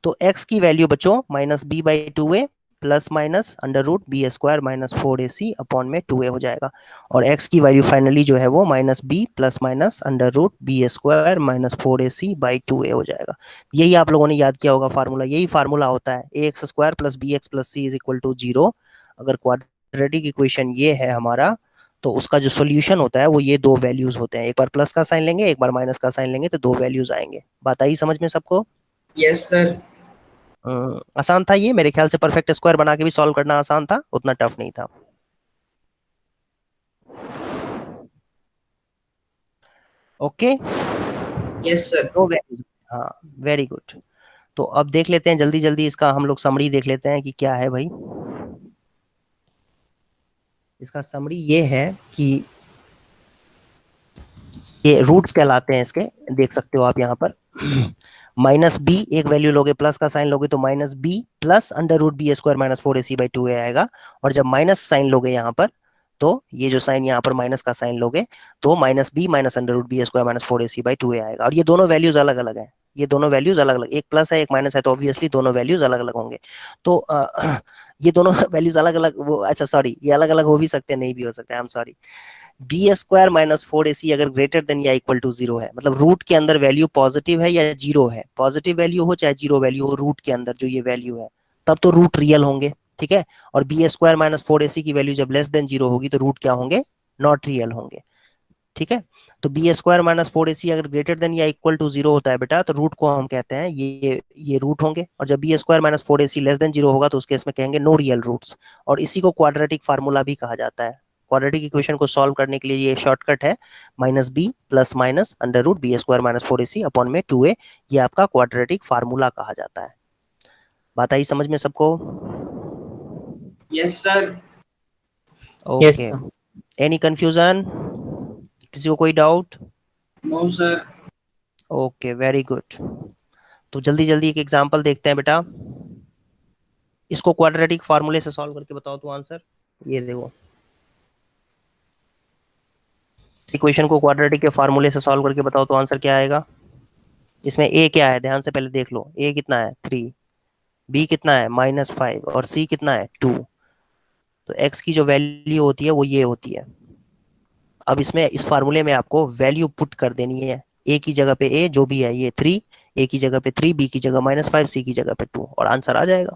तो x की वैल्यू बच्चों -b/2a plus minus under root b² -4ac upon में 2a हो जाएगा। और x की वैल्यू फाइनली जो है वो -b plus minus under root b² -4ac/2a हो जाएगा। यही आप लोगों ने याद किया होगा फार्मूला, यही फार्मूला होता है ax² + bx + c = 0। अगर क्वाड्रेटिक इक्वेशन ये है हमारा, तो उसका जो सोल्यूशन होता है वो ये दो वैल्यूज होते हैं, एक बार प्लस का साइन लेंगे, एक बार माइनस का साइन लेंगे, तो दो वैल्यूज आएंगे। बात आई समझ में सबको? Yes, sir. आसान था ये, मेरे ख्याल से परफेक्ट स्क्वायर बना के भी सॉल्व करना आसान था, उतना टफ नहीं था। Okay, Yes, sir. तो हाँ, वेरी गुड। तो अब देख लेते हैं जल्दी जल्दी इसका हम लोग समरी देख लेते हैं कि क्या है भाई। इसका समरी ये है कि ये रूट्स कहलाते हैं इसके, देख सकते हो आप यहाँ पर। -b एक वैल्यू लोगे, प्लस का साइन लोगे तो -b plus under root b² -4ac/2a आएगा। और जब माइनस साइन लोगे यहाँ पर, तो ये जो साइन यहाँ पर माइनस का साइन लोगे तो -b minus under root b² -4ac/2a आएगा। और ये दोनों वैल्यूज अलग अलग है, ये दोनों वैल्यूज अलग अलग, एक प्लस है एक माइनस है, तो ऑब्वियसली दोनों वैल्यूज अलग अलग होंगे। तो ये दोनों वैल्यूज अलग अलग, वो अच्छा सॉरी, ये अलग अलग हो भी सकते हैं, नहीं भी हो सकते, I am sorry. b² -4ac अगर ग्रेटर देन या इक्वल टू 0 है, मतलब रूट के अंदर वैल्यू पॉजिटिव है या 0 है, पॉजिटिव वैल्यू हो चाहे 0 वैल्यू हो, रूट के अंदर जो ये वैल्यू है, तब तो रूट रियल होंगे। ठीक है। और बी स्क्वायर माइनस 4ac की वैल्यू जब लेस देन 0 होगी तो रूट क्या होंगे, नॉट रियल होंगे। ठीक है। तो बी स्क्वायर माइनस 4ac अगर ग्रेटर देन या इक्वल टू 0 होता है बेटा, तो रूट को हम कहते हैं ये रूट होंगे। और जब b square minus 4ac less than 0 होगा तो उस केस में कहेंगे नो रियल रूट्स। और इसी को क्वाड्रेटिक फार्मूला भी कहा जाता है। क्वाड्रेटिक इक्वेशन को सॉल्व करने के लिए ये शॉर्टकट है, minus b plus minus under root b square minus 4ac upon में 2a। ये आपका क्वाड्रेटिक फार्मूला कहा जाता है। बात आई समझ में सबको? Yes sir. Yes, okay. sir. Any confusion, किसी को कोई doubt? No sir. Okay, very good. तो जल्दी जल्दी एक एग्जांपल देखते हैं बेटा। इसको क्वाड्रेटिक फार्मूले से सॉल्व करके बताओ तो आंसर। ये देखो, इस इक्वेशन को क्वाड्रेटिक के फार्मूले से सॉल्व करके बताओ तो आंसर क्या आएगा। इसमें ए क्या है, ध्यान से पहले देख लो। ए कितना है 3, बी कितना है -5 और सी कितना है 2। तो एक्स की जो वैल्यू होती है वो ये होती है। अब इसमें इस फार्मूले में आपको वैल्यू पुट कर देनी है। ए की जगह पे ए जो भी है ये 3, ए की जगह पे 3, बी की जगह -5, सी की जगह पे 2 और आंसर आ जाएगा।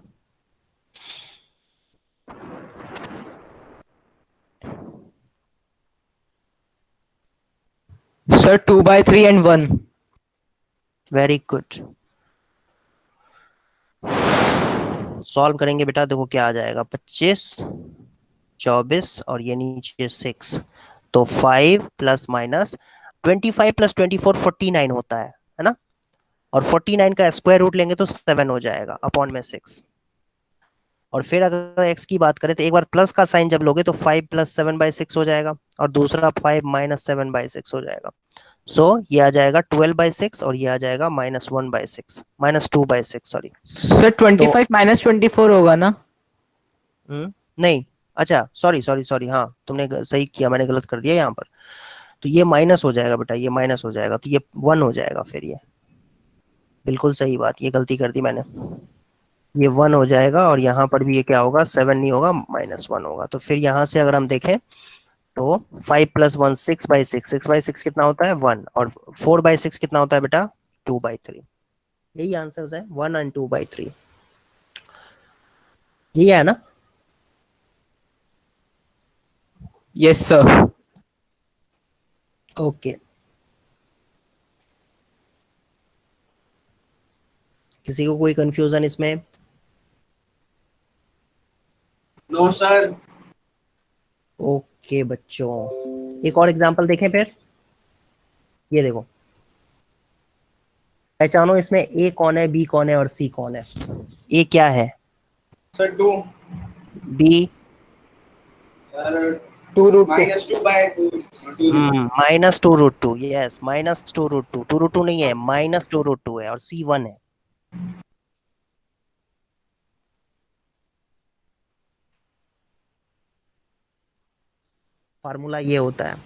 Sir, 2 by 3 and 1. Very good. Solve करेंगे बेटा, देखो क्या आ जाएगा, 25, 24 और ये नीचे 6। तो 5 प्लस माइनस 25 प्लस 24 49 होता है ना। और 49 का स्क्वायर रूट लेंगे तो 7 हो जाएगा अपॉन में 6। और फिर अगर x की बात करें तो एक बार प्लस का साइन जब लोगे तो 5 प्लस 7/6 हो जाएगा और दूसरा 5 माइनस 7/6 हो जाएगा। सो ये आ जाएगा 12/6 और ये आ जाएगा -1/6, -2/6 सॉरी। Sir, तो 25 minus 24 होगा ना? नहीं, अच्छा सॉरी सॉरी सॉरी, हाँ तुमने सही किया, मैंने गलत कर दिया यहाँ पर। तो ये माइनस हो जाएगा बेटा, ये माइनस हो जाएगा तो ये 1 हो जाएगा फिर। ये बिल्कुल सही बात, ये गलती कर दी मैंने। ये 1 हो जाएगा और यहाँ पर भी ये क्या होगा, 7 नहीं होगा, -1 होगा। तो फिर यहाँ से अगर हम देखें तो 5 प्लस 1 6/6, 6/6 कितना होता है 1, और 4/6 कितना होता है बेटा 2/3। यही आंसर है 1 एंड 2/3, यही है ना। Yes, sir. ओके, किसी को कोई कंफ्यूजन इसमें? No sir. ओके बच्चों, एक और एग्जांपल देखें फिर। ये देखो, पहचानो इसमें ए कौन है, बी कौन है और सी कौन है। ए क्या है, sir 2। B sir 2 root 2. -2/2 -2√2, yes -2√2, 2√2 नहीं है, -2√2 है और सी 1 है। फार्मूला ये होता है।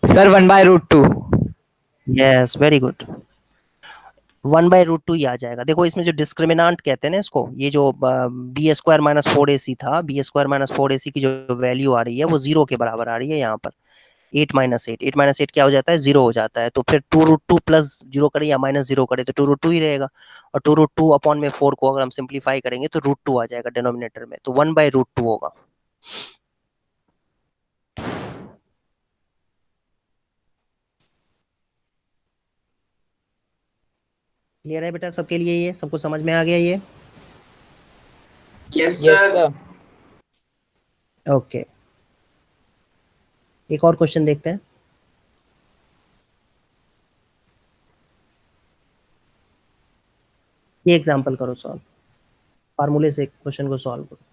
Sir, 1 by root 2. Yes very good, 1/√2 ही आ जाएगा। देखो इसमें जो डिस्क्रिमिनांट कहते हैं ना इसको, ये जो बी स्क्वायर माइनस 4ac था, बी स्क्वायर माइनस 4ac की जो वैल्यू आ रही है वो 0 के बराबर आ रही है यहाँ पर। 8 - 8 क्या हो जाता है, 0 हो जाता है। तो फिर 2√2 प्लस 0 करे या -0 करे तो 2√2 ही रहेगा। और 2√2 अपॉन में 4 को अगर हम सिंप्लीफाई करेंगे तो √2 आ जाएगा डिनोमिनेटर में, तो 1/√2 होगा। क्लियर है बेटा सबके लिए, ये सबको समझ में आ गया ये? Yes Yes, sir. sir. Okay, एक और क्वेश्चन देखते हैं। ये एग्जांपल करो सॉल्व, फार्मूले से क्वेश्चन को सॉल्व करो।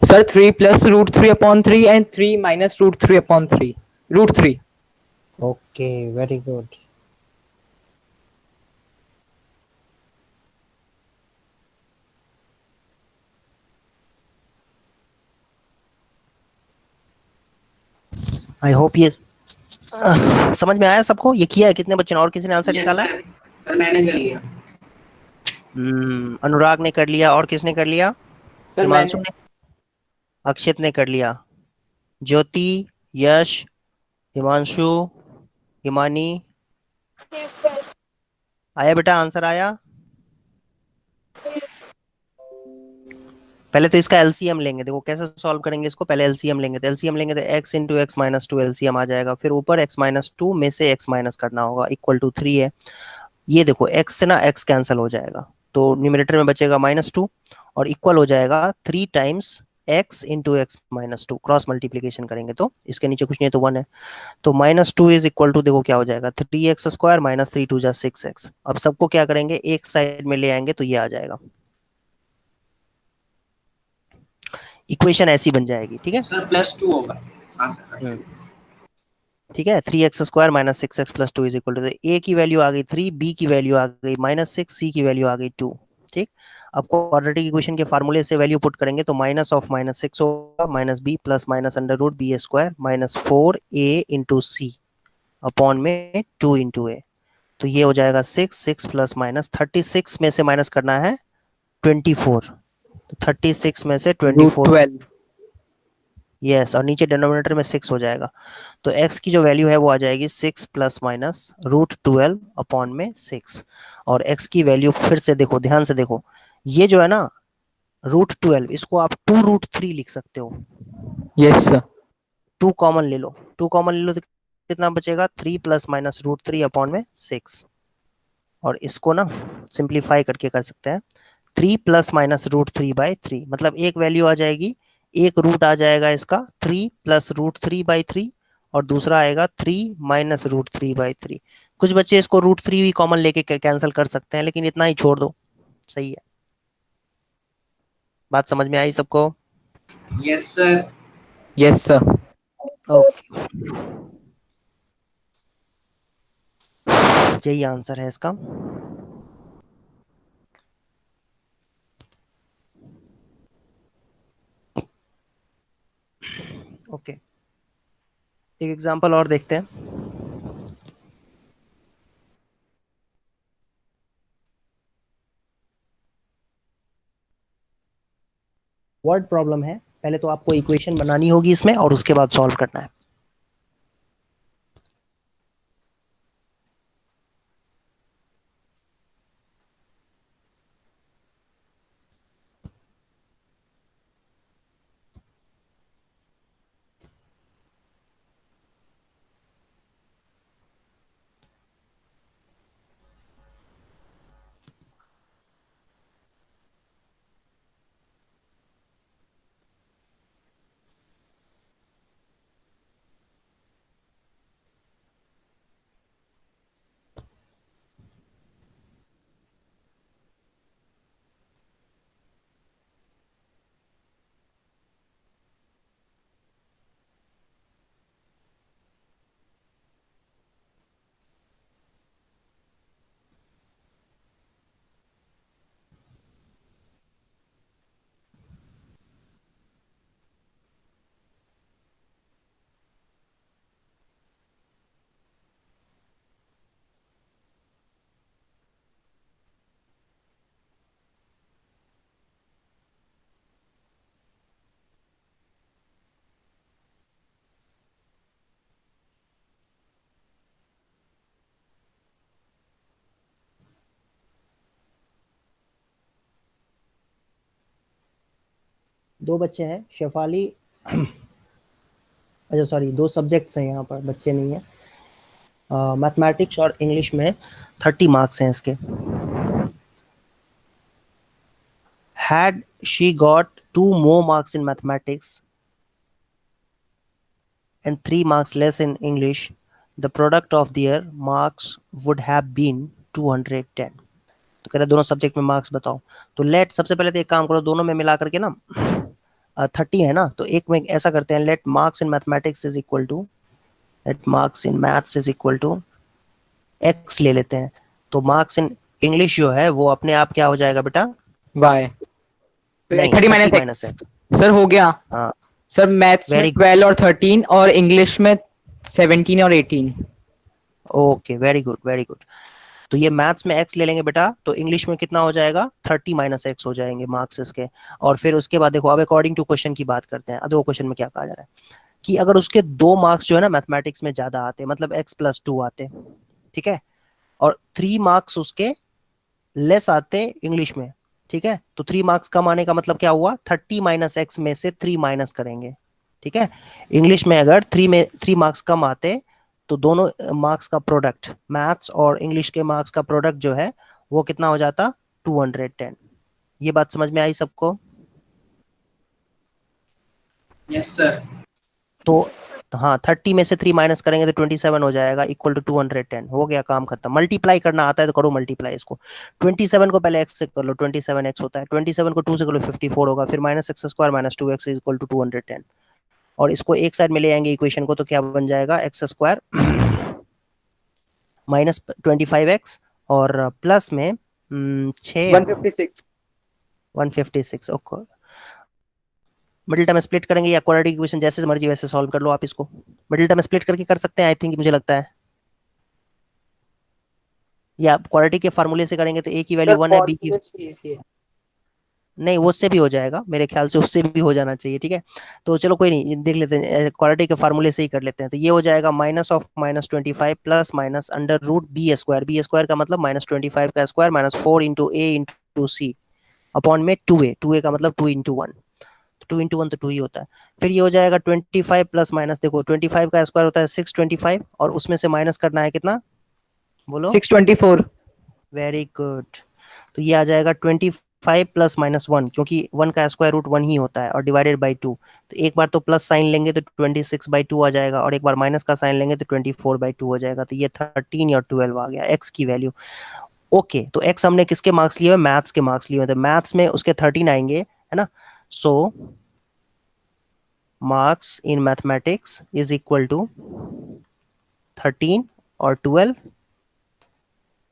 Sir, 3 plus root 3 upon 3 and 3 minus root 3 upon 3. Root 3. Okay, very good. I hope ये समझ में आया सबको। ये किया है कितने बच्चों ने, और किसी ने आंसर निकाला है? सर मैंने कर लिया। अनुराग ने कर लिया, और किसने कर लिया? Sir, हिमांशु मैंने ने, अक्षित ने कर लिया, ज्योति, यश, हिमांशु, हिमानी। Yes, sir. आया बेटा, आंसर आया? Yes. पहले तो इसका एलसीएम लेंगे, देखो कैसे सॉल्व करेंगे इसको। पहले एलसीएम लेंगे, तो एलसीएम लेंगे तो x into x minus two LCM आ जाएगा। फिर ऊपर x माइनस टू में से x माइनस करना होगा, इक्वल टू 3 है। ये देखो x से ना x कैंसिल हो जाएगा, तो न्यूमरेटर में बचेगा -2 और इक्वल हो जाएगा 3 times x into x minus to. Cross multiplication करेंगे तो इसके नीचे कुछ नहीं है तो 1 है, तो -2 इज इक्वल टू, देखो क्या हो जाएगा, 3x स्क्वायर माइनस 3 2 जा 6x। अब सबको क्या करेंगे, एक साइड में ले आएंगे तो ये आ जाएगा, इक्वेशन ऐसी बन जाएगी। ठीक है सर +2 होगा। हाँ सर। ठीक है, 3x स्क्वायर माइनस 6x प्लस 2 इज इक्वल टू, ए की वैल्यू आ गई 3, बी की वैल्यू आ गई -6, सी की वैल्यू आ गई 2। ठीक, अब क्वाड्रेटिक इक्वेशन के फार्मूले से वैल्यू पुट करेंगे तो माइनस ऑफ -6 होगा, minus b plus minus under root b square minus 4a into c upon में 2 इंटू ए। तो ये हो जाएगा 6 प्लस माइनस 36 में से माइनस करना है 24, तो 36 में से root 24, 12. यस, और नीचे डिनोमिनेटर में 6 हो जाएगा। तो x की जो वैल्यू है वो आ जाएगी 6 प्लस माइनस रूट 12 अपॉन में 6। और x की वैल्यू फिर से देखो, ध्यान से देखो, ये जो है ना रूट 12, इसको आप 2 रूट 3 लिख सकते हो। Yes, sir. 2 कॉमन ले लो, 2 कॉमन ले लो तो कितना बचेगा, 3 प्लस माइनस रूट 3 अपॉन में 6। और इसको ना सिंप्लीफाई करके कर सकते हैं, 3 प्लस माइनस रूट 3 बाई 3, मतलब एक वैल्यू आ जाएगी, एक रूट आ जाएगा इसका 3 प्लस रूट 3 बाई 3 और दूसरा आएगा 3 माइनस रूट 3 बाई 3। कुछ बच्चे इसको रूट 3 भी कॉमन लेके कैंसिल कर सकते हैं, लेकिन इतना ही छोड़ दो, सही है। बात समझ में आई सबको? Yes sir. Yes, sir. Okay, यही आंसर है इसका। ओके, एक एग्जांपल और देखते हैं। वर्ड प्रॉब्लम है, पहले तो आपको इक्वेशन बनानी होगी इसमें और उसके बाद सॉल्व करना है। दो बच्चे हैं, शेफाली, अच्छा सॉरी, दो सब्जेक्ट्स हैं यहाँ पर, बच्चे नहीं है। मैथमेटिक्स और इंग्लिश में 30 मार्क्स हैं इसके। Had she got 2 more marks in mathematics and 3 marks less in English, the product of their marks would have been 210। तो कह रहे दोनों सब्जेक्ट में मार्क्स बताओ। तो लेट, सबसे पहले तो एक काम करो, दोनों में मिला करके ना 30 है ना, तो एक में ऐसा करते हैं, let marks in mathematics is equal to, let marks in maths is equal to x ले लेते हैं। तो मार्क्स इन इंग्लिश जो है वो अपने आप क्या हो जाएगा बेटा? y नहीं, 30 30 minus minus x. X. Sir हो गया। हाँ, सर मैथ्स में वेरी 12 और 13 और इंग्लिश में 17 और 18। Okay, very good very good. तो ये मैथ्स में x ले लेंगे बेटा, तो इंग्लिश में कितना हो जाएगा? 30 माइनस एक्स हो जाएंगे मार्क्स इसके। और फिर उसके बाद देखो, अब अकॉर्डिंग टू क्वेश्चन की बात करते हैं। अब देखो क्वेश्चन में क्या कहा जा रहा है कि अगर उसके 2 मार्क्स जो है ना मैथमेटिक्स में ज्यादा आते, मतलब x+2 आते, ठीक है, और 3 मार्क्स उसके लेस आते इंग्लिश में, ठीक है, तो 3 मार्क्स कम आने का मतलब क्या हुआ? 30 माइनस एक्स में से 3 माइनस करेंगे, ठीक है। इंग्लिश में अगर 3 मार्क्स कम आते, तो दोनों मार्क्स का प्रोडक्ट, मैथ्स और इंग्लिश के मार्क्स का प्रोडक्ट जो है वो कितना हो जाता? 210। ये बात समझ में आई सबको? Yes sir. तो Yes, sir. हाँ, 30 में से 3 माइनस करेंगे तो 27 हो जाएगा, इक्वल टू 210। हो गया, काम खत्म। मल्टीप्लाई करना आता है तो करो मल्टीप्लाई इसको। 27 को पहले एक्स से कर लो, 27x होता है। 27 को 2 से कर लो, 54 होगा। फिर minus x square minus 2x equal to 210। और इसको एक साइड में ले आएंगे इक्वेशन को, तो क्या बन जाएगा? एक्स स्क्वायर माइनस 25x और प्लस में 6 156। 156। ओके, मिडिल टर्म स्प्लिट करेंगे या क्वाड्रेटिक इक्वेशन जैसे मर्जी वैसे सॉल्व कर लो आप इसको। मिडिल टर्म स्प्लिट करके कर सकते हैं आई थिंक, मुझे लगता है, या क्वाड्रेटिक के फार्मूले से करेंगे तो a की वैल्यू सर 1 है, b की, फॉर्मूले से इजी है। नहीं वो उससे भी हो जाएगा मेरे ख्याल से, उससे भी हो जाना चाहिए, ठीक है। तो चलो कोई नहीं, देख लेते हैं, क्वाड्रेटिक के फार्मूले से ही कर लेते हैं। तो ये हो जाएगा minus of minus 25 plus minus under root b square, b square का मतलब माइनस 25 का square minus 4 into a into c upon में 2a, 2a का मतलब 2 इंटू 1, 2 इंटू 1 तो 2 ही होता है। फिर ये हो जाएगा 25 प्लस माइनस, देखो 25 का स्क्वायर होता है 625, और उसमें से माइनस करना है कितना, बोलो? 624। Very good. तो ये आ जाएगा 25 प्लस माइनस 1, क्योंकि 1 का स्क्वायर रूट 1 ही होता है, और डिवाइडेड बाई 2। तो एक बार तो प्लस साइन लेंगे तो 26/2 आ जाएगा, और एक बार माइनस का साइन लेंगे तो 24/2 हो जाएगा। तो ये 13 और 12 आ गया एक्स की वैल्यू। ओके, तो एक्स हमने किसके मार्क्स लिए हुए? मैथ्स के मार्क्स लिए हुए, तो मैथ्स में उसके 13 आएंगे, है ना। So marks in mathematics is equal to 13 और 12,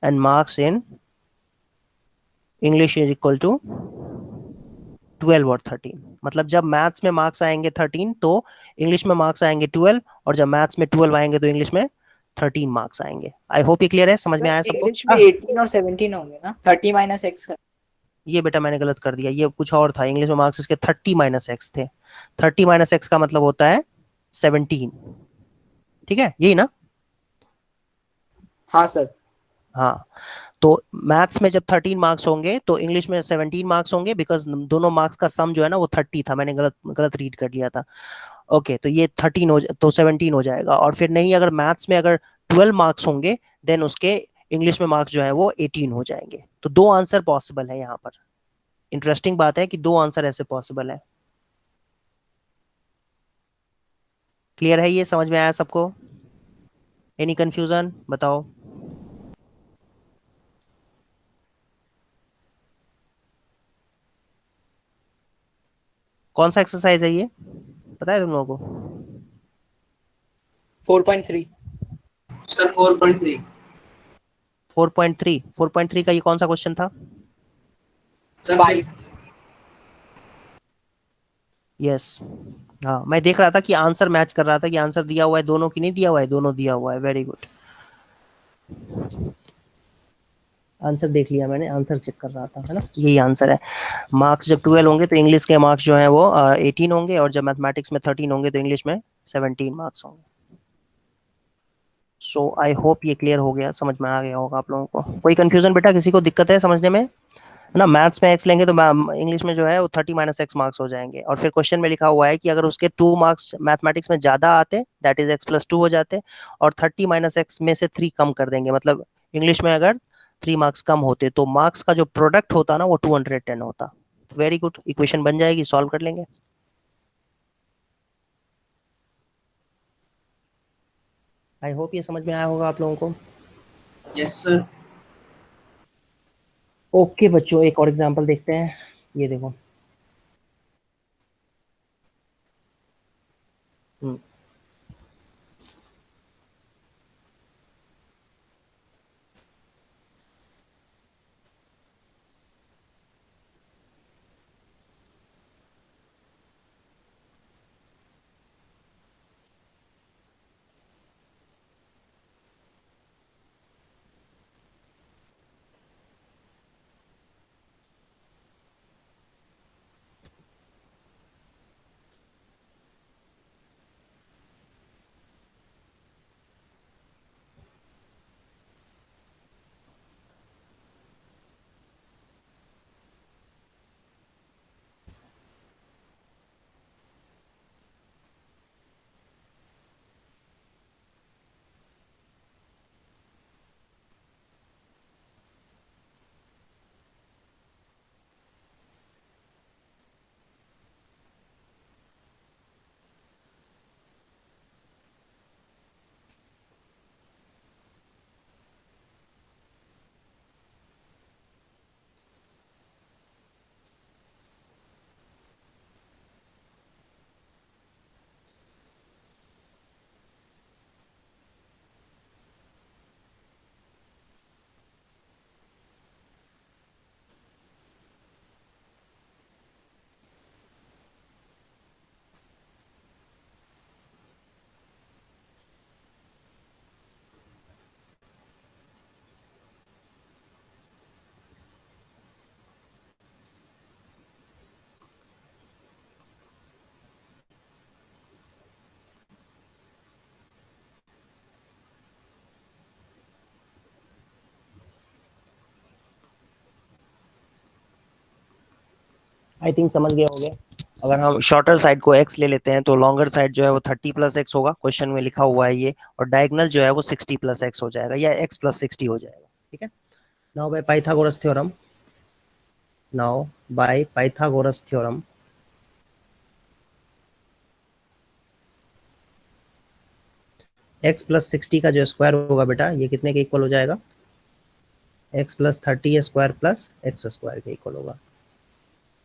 and marks in English is equal to 12 और 13। मतलब जब मैथ्स में मार्क्स आएंगे 13 तो इंग्लिश में मार्क्स आएंगे 12, और जब मैथ्स में 12 आएंगे तो इंग्लिश में 13 मार्क्स आएंगे। आई होप ये क्लियर है, समझ में सर आया सबको? इंग्लिश में 18 और 17 होंगे ना, 30 माइनस एक्स का। ये बेटा मैंने गलत कर दिया, ये कुछ और था। इंग्लिश में मार्क्स इसके 30 माइनस एक्स थे। 30 माइनस एक्स का मतलब होता है 17, ठीक है, यही ना? हाँ सर। हाँ, तो मैथ्स में जब 13 मार्क्स होंगे तो इंग्लिश में 17 मार्क्स होंगे, बिकॉज दोनों मार्क्स का सम जो है ना वो 30 था, मैंने गलत गलत रीड कर लिया था। ओके, तो ये 13 हो तो 17 हो जाएगा। और फिर नहीं, अगर मैथ्स में अगर 12 मार्क्स होंगे देन उसके इंग्लिश में मार्क्स जो है वो 18 हो जाएंगे। तो दो आंसर पॉसिबल है यहाँ पर। इंटरेस्टिंग बात है कि दो आंसर ऐसे पॉसिबल है। क्लियर है? ये समझ में आया सबको? एनी कंफ्यूजन बताओ? कौन सा एक्सरसाइज है ये, पता है तुम लोगों को? 4.3। सर 4.3। 4.3, 4.3 का ये कौन सा क्वेश्चन था? सर 5। यस, हाँ, मैं देख रहा था कि आंसर मैच कर रहा था, कि आंसर दिया हुआ है दोनों की नहीं दिया हुआ है, दोनों दिया हुआ है। वेरी गुड, आंसर देख लिया मैंने, आंसर चेक कर रहा था, है ना, यही आंसर है। मार्क्स जब 12 होंगे तो इंग्लिश के मार्क्स जो हैं वो 18 होंगे, और जब मैथमेटिक्स में 13 होंगे तो इंग्लिश में 17 मार्क्स होंगे। सो आई होप ये क्लियर हो गया, समझ में आ गया होगा आप लोगों को। कोई कंफ्यूजन बेटा, किसी को दिक्कत है समझने में? है ना, मैथ्स में एक्स लेंगे तो इंग्लिश में जो है वो 30 माइनस एक्स मार्क्स हो जाएंगे। और फिर क्वेश्चन में लिखा हुआ है कि अगर उसके 2 मार्क्स मैथमेटिक्स में ज्यादा आते, दैट इज x+2 हो जाते, और 30 माइनस एक्स में से 3 कम कर देंगे, मतलब इंग्लिश में अगर 3 मार्क्स कम होते तो मार्क्स का जो प्रोडक्ट होता ना वो 210 होता। वेरी गुड, इक्वेशन बन जाएगी, सॉल्व कर लेंगे। आई होप ये समझ में आया होगा आप लोगों को। Yes sir. ओके बच्चों, एक और एग्जांपल देखते हैं। ये देखो, हम्म। आई थिंक समझ गए होंगे। अगर हम शॉर्टर साइड को x ले लेते हैं तो लॉन्गर साइड जो है वो 30 प्लस एक्स होगा, क्वेश्चन में लिखा हुआ है ये, और डायगोनल जो है वो 60 प्लस एक्स हो जाएगा या x प्लस 60 हो जाएगा। ठीक है। Now by Pythagoras theorem, now by Pythagoras theorem x plus 60 का जो स्क्वायर होगा बेटा ये कितने के इक्वल हो जाएगा, x plus 30 square plus x square के इक्वल होगा।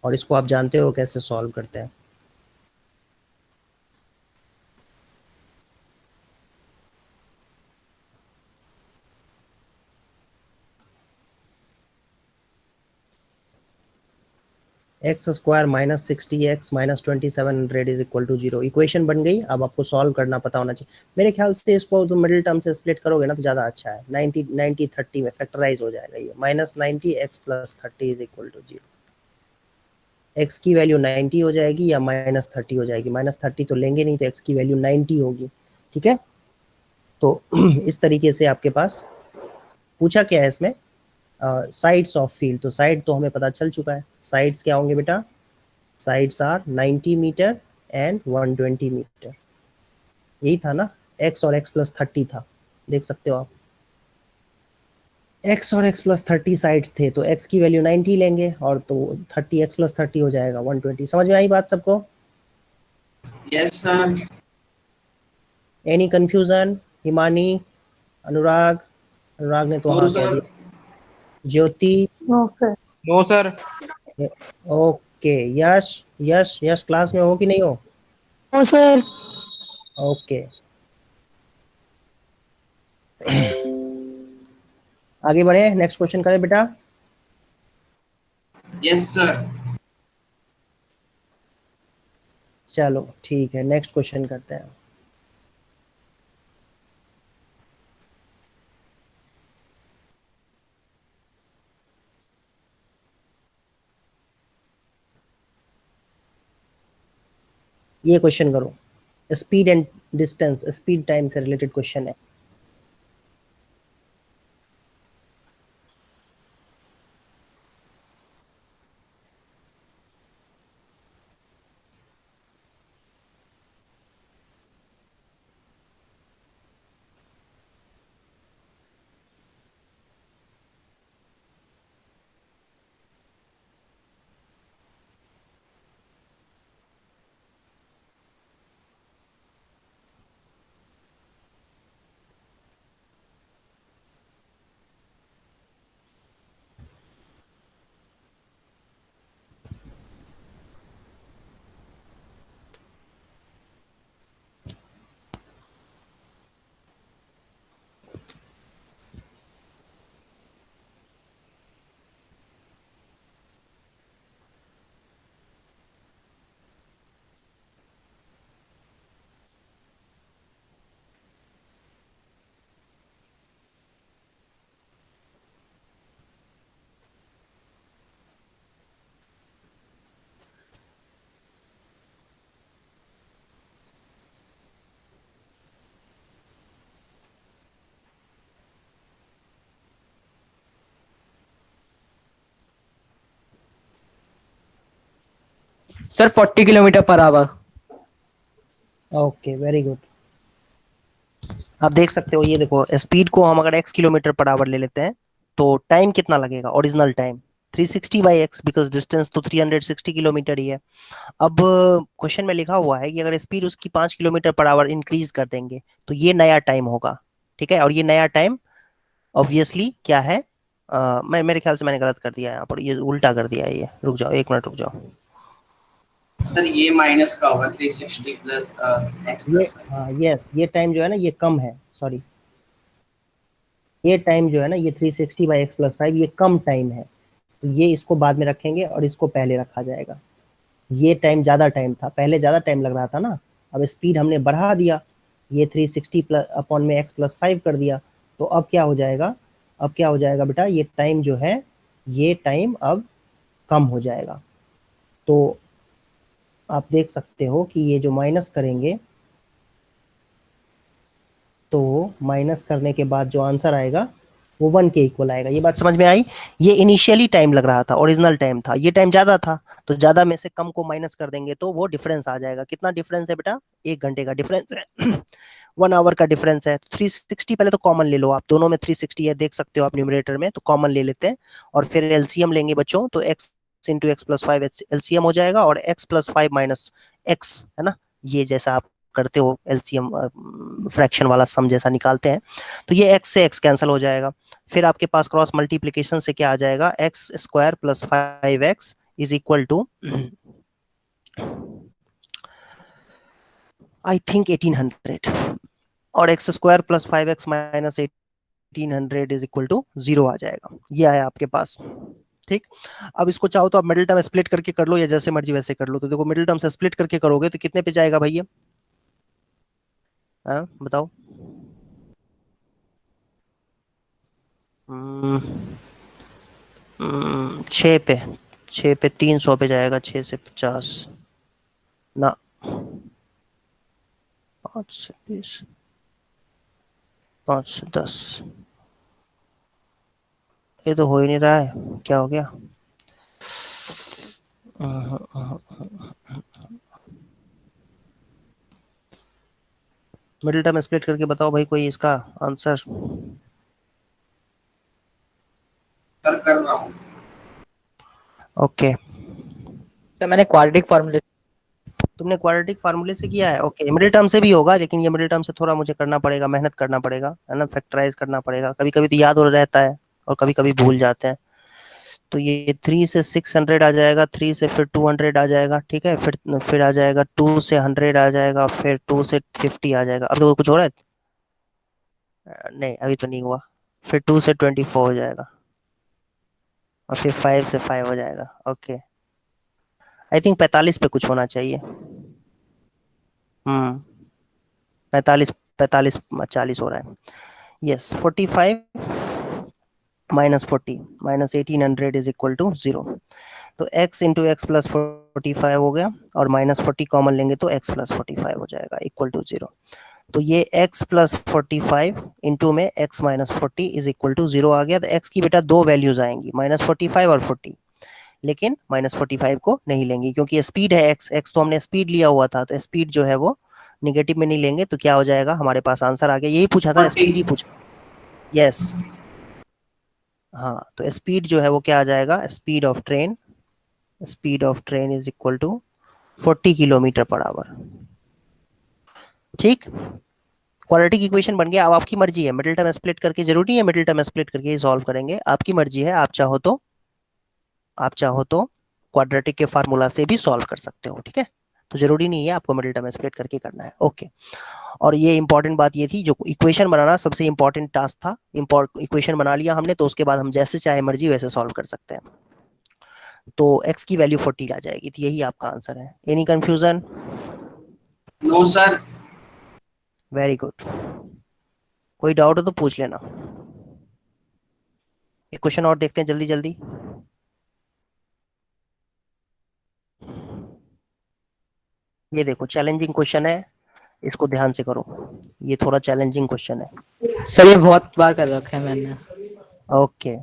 और इसको आप जानते हो कैसे सॉल्व करते हैं। X square minus 60x minus 2700 is equal to 0। Equation बन गई, अब आपको सॉल्व करना पता होना चाहिए। मेरे ख्याल से इसको तो मिडिल टर्म से स्प्लिट करोगे ना तो ज़्यादा अच्छा है। 90 30 में फैक्टराइज हो जाएगा ये, minus 90 x plus 30 is equal to 0। X की वैल्यू 90 हो जाएगी या माइनस 30 हो जाएगी, माइनस 30 तो लेंगे नहीं तो एक्स की वैल्यू 90 होगी। ठीक है। तो इस तरीके से आपके पास पूछा क्या है इसमें, साइड्स ऑफ फील्ड। तो साइड तो हमें पता चल चुका है, साइड्स क्या होंगे बेटा, sides are 90 metre and 120 metre. यही था ना, x और x प्लस 30 था, देख सकते हो आप। x और x प्लस 30 साइड्स थे तो x की वैल्यू 90 लेंगे और तो 30 x प्लस 30 हो जाएगा 120। समझ में आई बात सबको? Yes sir. Any confusion? Himani, Anurag, Anurag ने तो नो हाँ कह सर। दिया। Jyoti? No, sir. No sir. Okay. Yash, Yash Yash class में हो कि नहीं हो? No, sir. ओके। आगे बढ़े, नेक्स्ट क्वेश्चन करें बेटा। Yes sir. चलो ठीक है, नेक्स्ट क्वेश्चन करते हैं। ये क्वेश्चन करो, speed and distance, speed time से रिलेटेड क्वेश्चन है। Sir 40 kilometre per our. Okay, very good. आप देख सकते हो, ये देखो स्पीड को हम अगर x किलोमीटर पर आवर ले लेते हैं तो टाइम कितना लगेगा, original time 360 by x, because distance तो 360 किलोमीटर ही है। अब क्वेश्चन में लिखा हुआ है कि अगर स्पीड उसकी 5 किलोमीटर पर आवर इंक्रीज कर देंगे तो ये नया टाइम होगा। ठीक है, और ये नया टाइम ऑब्वियसली क्या है, मैं मेरे ख्याल से मैंने गलत कर दिया है यहाँ पर, ये उल्टा कर दिया है। ये रुक जाओ, एक मिनट रुक जाओ। सर ये माइनस का होगा 360 प्लस एक्स ये प्लस 5। हाँ यस, ये टाइम जो है ना ये कम है, सॉरी, ये टाइम जो है ना ये 360 बाई एक्स प्लस 5 ये कम टाइम है, तो ये इसको बाद में रखेंगे और इसको पहले रखा जाएगा। ये टाइम ज़्यादा टाइम था, पहले ज़्यादा टाइम लग रहा था ना, अब स्पीड हमने बढ़ा दिया, ये 360 प्लस अपॉन में एक्स प्लस 5 कर दिया, तो अब क्या हो जाएगा, अब क्या हो जाएगा बेटा, ये टाइम जो है ये टाइम अब कम हो जाएगा। तो आप देख सकते हो कि ये जो माइनस करेंगे तो माइनस करने के बाद जो आंसर आएगा वो 1 के इक्वल आएगा। ये बात समझ में आई? ये इनिशियली टाइम लग रहा था, ओरिजिनल टाइम था, ये टाइम ज्यादा था, तो ज्यादा में से कम को माइनस कर देंगे तो वो डिफरेंस आ जाएगा। कितना डिफरेंस है बेटा? 1 घंटे का डिफरेंस है। 1 आवर का डिफरेंस है। 360 पहले तो कॉमन ले लो आप, दोनों में 360 है, देख सकते हो आप न्यूमरेटर में, तो कॉमन ले लेते हैं और फिर एलसीएम लेंगे बच्चों, तो x into x plus 5 LCM हो जाएगा, और x प्लस 5 माइनस एक्स है ना, ये जैसा आप करते हो एलसीएम फ्रैक्शन वाला सम जैसा निकालते हैं, तो ये x से x कैंसिल हो जाएगा। फिर आपके पास क्रॉस मल्टीप्लीकेशन से क्या आ जाएगा, x square plus 5x is equal to I think 1800, और x square plus 5x minus 1800 is equal to 0 आ जाएगा। ये आया आपके पास। ठीक, अब इसको चाहो तो आप मिडिल टर्म स्प्लिट करके कर लो या जैसे मर्जी वैसे कर लो। तो देखो मिडिल टर्म से स्प्लिट करके करोगे तो कितने पे जाएगा भैया? हाँ बताओ। 6 पे, 6 पे 300 पे जाएगा, 6 से 50 ना, 5 से 20, 5 से 10, ये तो हो ही नहीं रहा है, क्या हो गया? मिडिल टर्म स्प्लिट करके बताओ भाई कोई इसका आंसर। सर कर रहा हूँ। ओके, सर मैंने क्वाड्रेटिक फॉर्मूले। तुमने क्वाड्रेटिक फार्मूले से किया है? ओके, मिडिल टर्म से भी होगा, लेकिन ये मिडिल टर्म से थोड़ा मुझे करना पड़ेगा, मेहनत करना पड़ेगा, है ना, फैक्टराइज करना पड़ेगा, कभी कभी तो याद हो रहता है और कभी कभी भूल जाते हैं। तो ये 3 से 600 आ जाएगा, 3 से फिर 200 आ जाएगा, ठीक है, फिर आ जाएगा 2 से 100 आ जाएगा, फिर 2 से 50 आ जाएगा। अब तो कुछ हो रहा है? नहीं अभी तो नहीं हुआ। फिर 2 से 24 हो जाएगा, और फिर 5 से 5 हो जाएगा। ओके, आई थिंक 45 पे कुछ होना चाहिए। 45, 45 40 हो रहा है। Yes, 45 minus 40 minus 1800 is equal to 0। तो x इंटू एक्स प्लस 45 हो गया, और माइनस 40 कॉमन लेंगे तो x प्लस 45 हो जाएगा इक्वल टू 0। तो ये x प्लस 45 इंटू में x minus 40 is equal to 0 आ गया। तो x की बेटा दो वैल्यूज आएंगी, माइनस 45 और 40, लेकिन माइनस 45 को नहीं लेंगे क्योंकि स्पीड है x तो हमने स्पीड लिया हुआ था, तो स्पीड जो है वो निगेटिव में नहीं लेंगे। तो क्या हो जाएगा, हमारे पास आंसर आ गया, यही पूछा था, स्पीड ही 40। पूछा। यस, हाँ, तो स्पीड जो है वो क्या आ जाएगा, speed of train is equal to 40 kilometre per hour. ठीक, क्वाड्रेटिक इक्वेशन बन गया। अब आपकी मर्जी है, मिडिल टर्म स्प्लिट करके, जरूरी नहीं है मिडिल टर्म स्प्लिट करके ही सॉल्व करेंगे, आपकी मर्जी है, आप चाहो तो क्वाड्रेटिक के फार्मूला से भी सॉल्व कर सकते हो, ठीक है, तो जरूरी नहीं है आपको मिडिल टर्म स्प्लिट करके करना है। ओके, और ये इंपॉर्टेंट बात ये थी, जो इक्वेशन बनाना सबसे इंपॉर्टेंट टास्क था, इक्वेशन बना लिया हमने, तो उसके बाद हम जैसे चाहे मर्जी वैसे सॉल्व कर सकते हैं। तो x की वैल्यू 40 आ जाएगी, तो यही आपका आंसर है। Any confusion? No sir. Very good, कोई डाउट हो तो पूछ लेना। एक क्वेश्चन और देखते हैं जल्दी जल्दी। ये देखो चैलेंजिंग क्वेश्चन है, इसको ध्यान से करो, ये थोड़ा चैलेंजिंग क्वेश्चन है। सर ये बहुत बार कर रखा है मैंने। Okay,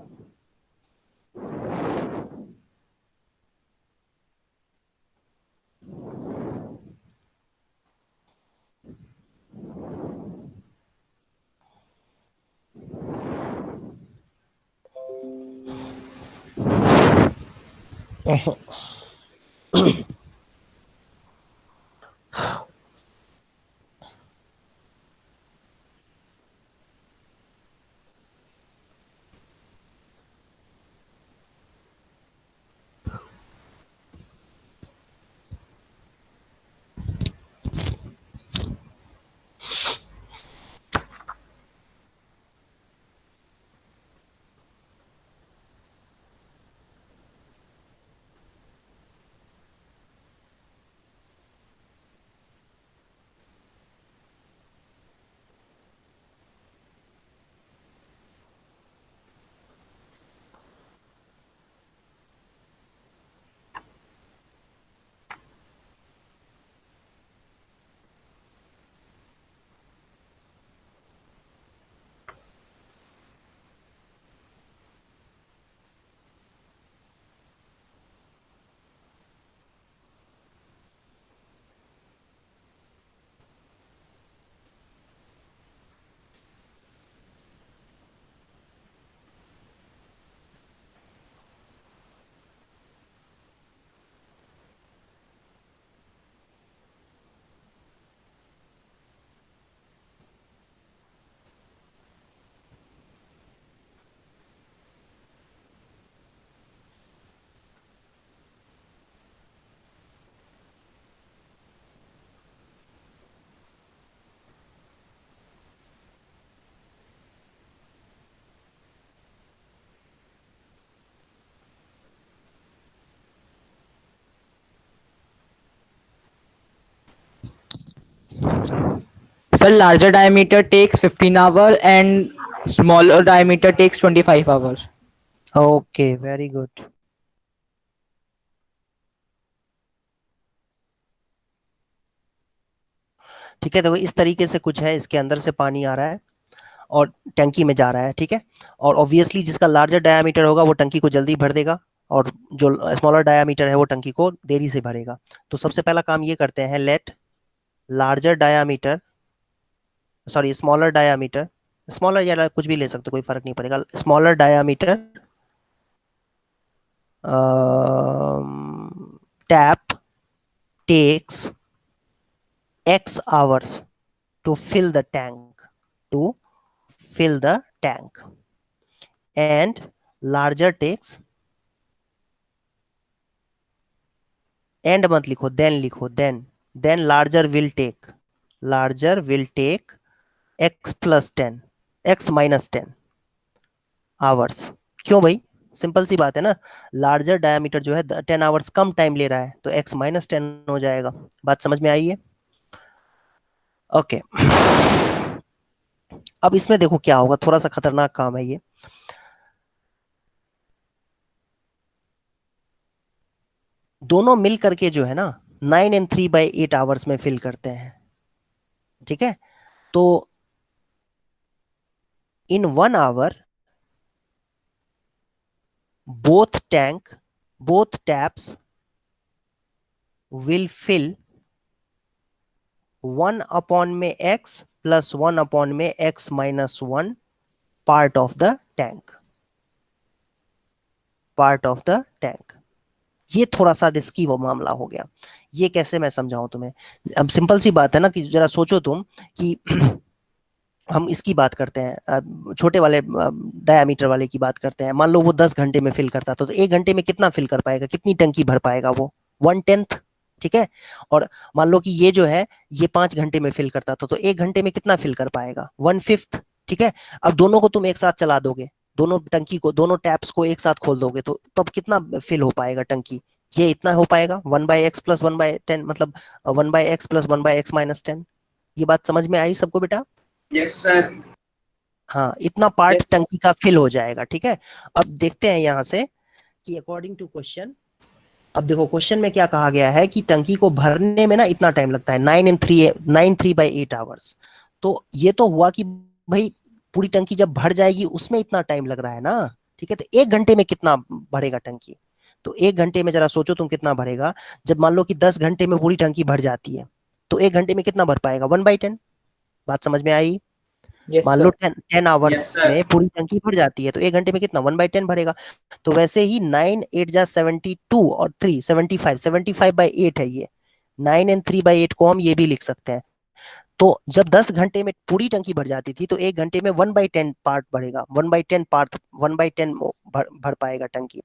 Sir, larger diameter takes 15 hours and smaller diameter takes 25 hours. Okay, very good. ठीक है, देखो इस तरीके से कुछ है, इसके अंदर से पानी आ रहा है और टंकी में जा रहा है, ठीक है। और ऑब्वियसली जिसका लार्जर डायामीटर होगा वो टंकी को जल्दी भर देगा, और जो स्मॉलर डायामीटर है वो टंकी को देरी से भरेगा। तो सबसे पहला काम ये करते हैं, let larger diameter, sorry smaller diameter, smaller या कुछ भी ले सकते हो, कोई फर्क नहीं पड़ेगा। Smaller diameter tap takes x hours to fill the tank, and larger takes, and मत लिखो, then लिखो, then larger will take x plus 10, x minus 10 hours। क्यों भाई, सिंपल सी बात है ना, लार्जर डायमीटर जो है 10 आवर्स कम टाइम ले रहा है, तो x माइनस 10 हो जाएगा। बात समझ में आई है? ओके। अब इसमें देखो क्या होगा, थोड़ा सा खतरनाक काम है ये। दोनों मिल करके जो है ना 9 and 3/8 आवर्स में फिल करते हैं, ठीक है। तो इन 1 our both taps will fill 1 upon में x plus 1 upon में x minus 1 part of the tank। ये थोड़ा सा रिस्की वो मामला हो गया। ये कैसे मैं समझाऊं तुम्हें? अब सिंपल सी बात है ना, कि जरा सोचो तुम कि हम इसकी बात करते हैं, छोटे वाले डायामीटर वाले की बात करते हैं। मान लो वो 10 घंटे में फिल करता तो 1 घंटे में कितना फिल कर पाएगा, कितनी टंकी भर पाएगा वो? 1/10, ठीक है। और मान लो कि ये जो है ये 5 घंटे में फिल करता तो 1 घंटे में कितना फिल कर पाएगा? 1/5, ठीक है। अब दोनों को तुम एक साथ चला दोगे, दोनों टंकी को, दोनों टैप्स को एक साथ खोल दोगे, तो तब कितना फिल हो पाएगा टंकी? ये इतना हो पाएगा, 1/x plus 1/10, मतलब 1/x plus 1/x minus 10। ये बात समझ में आई सबको बेटा? Yes sir. हाँ, इतना पार्ट Yes. टंकी का फिल हो जाएगा, ठीक है। अब देखते हैं यहाँ से कि अकॉर्डिंग टू क्वेश्चन, अब देखो क्वेश्चन में क्या कहा गया है कि टंकी को भरने में ना इतना टाइम लगता है, 9 3/8 आवर्स। तो ये तो हुआ कि भाई पूरी टंकी जब भर जाएगी उसमें इतना टाइम लग रहा है ना, ठीक है। तो 1 घंटे में कितना भरेगा टंकी? तो 1 घंटे में जरा सोचो तुम कितना भरेगा। जब मान लो कि 10 घंटे में पूरी टंकी भर जाती है, तो 1 घंटे में कितना भर पाएगा? 1/10। बात समझ में आई? Yes, मान लो sir. 10 hours yes sir. में पूरी टंकी भर जाती है, तो 1 घंटे में कितना 1/10 भरेगा। तो वैसे ही 9 8 जा 72 और 3 75, 75/8 है ये। 9 and 3/8 को हम ये भी लिख सकते हैं। तो जब 10 घंटे में पूरी टंकी भर जाती थी, तो 1 घंटे में 1/10 पार्ट भरेगा, 1/10 पार्ट, 1/10 भर पाएगा टंकी।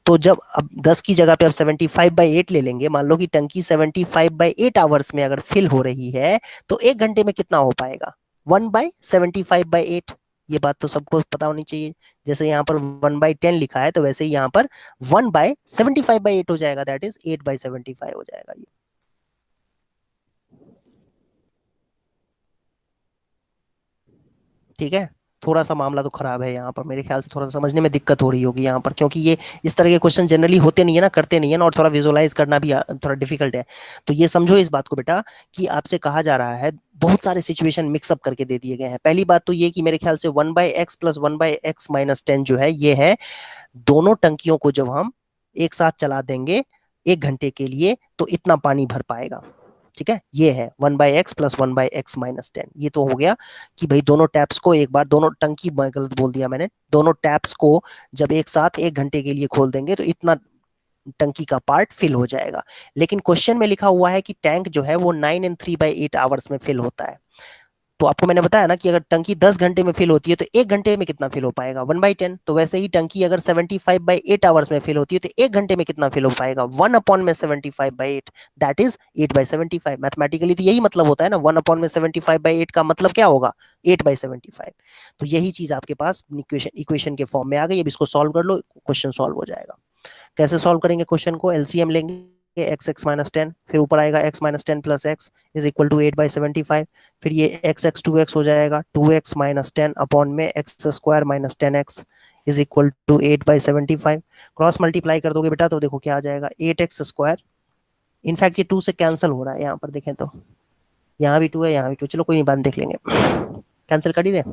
तो जब अब 10 की जगह पे अब 75/8 ले लेंगे, मान लो कि टंकी 75/8 आवर्स में अगर फिल हो रही है, तो 1 घंटे में कितना हो पाएगा 1/75/8। ये बात तो सबको पता होनी चाहिए। जैसे यहाँ पर 1/10 लिखा है, तो वैसे ही यहाँ पर 1/75/8 हो जाएगा, दैट इज 8/75 हो जाएगा ये। ठीक है, थोड़ा सा मामला तो खराब है यहाँ पर, मेरे ख्याल से थोड़ा सा समझने में दिक्कत हो रही होगी यहाँ पर, क्योंकि ये इस तरह के क्वेश्चन जनरली होते नहीं है ना, करते नहीं है ना, और थोड़ा विजुअलाइज करना भी थोड़ा डिफिकल्ट है। तो ये समझो इस बात को बेटा, कि आपसे कहा जा रहा है, बहुत सारे सिचुएशन मिक्सअप करके दे दिए गए हैं। पहली बात तो ये कि मेरे ख्याल से 1/x + 1/x - 10 जो है ये है, दोनों टंकियों को जब हम एक साथ चला देंगे 1 घंटे के लिए, तो इतना पानी भर पाएगा। ठीक है, ये है 1/x + 1/x - 10। ये तो हो गया कि भाई दोनों टैप्स को एक बार, दोनों टंकी, गलत बोल दिया मैंने, दोनों टैप्स को जब एक साथ 1 घंटे के लिए खोल देंगे, तो इतना टंकी का पार्ट फिल हो जाएगा। लेकिन क्वेश्चन में लिखा हुआ है कि टैंक जो है वो 9 and 3/8 आवर्स में फिल होता है। तो आपको मैंने बताया ना कि अगर टंकी 10 घंटे में फिल होती है, तो 1 घंटे में कितना फिल हो पाएगा 1/10। तो वैसे ही टंकी अगर 75/8 आवर्स में फिल होती है, तो 1 घंटे में कितना फिल हो पाएगा 1/75/8, दैट इज 8/75। मैथमेटिकली तो यही मतलब होता है ना, 1/75/8 का मतलब क्या होगा 8/75। तो यही चीज आपके पास इक्वेशन के फॉर्म में आ गई। अब इसको सॉल्व कर लो, क्वेश्चन सॉल्व हो जाएगा। कैसे सॉल्व करेंगे क्वेश्चन को, एलसीएम लेंगे, x(x - 10), फिर ऊपर आएगा x - 10 + x is equal to 8/75। फिर ये x 2x हो जाएगा, 2x - 10 अपॉन में x² - 10x is equal to 8/75। Cross multiply कर दोगे बेटा, तो देखो क्या आ जाएगा 8x²। इनफैक्ट ये 2 से कैंसिल हो रहा है, यहाँ पर देखें तो यहाँ भी 2 है, यहाँ भी 2, चलो कोई नहीं, बाद में देख लेंगे। कैंसिल कर ही दे,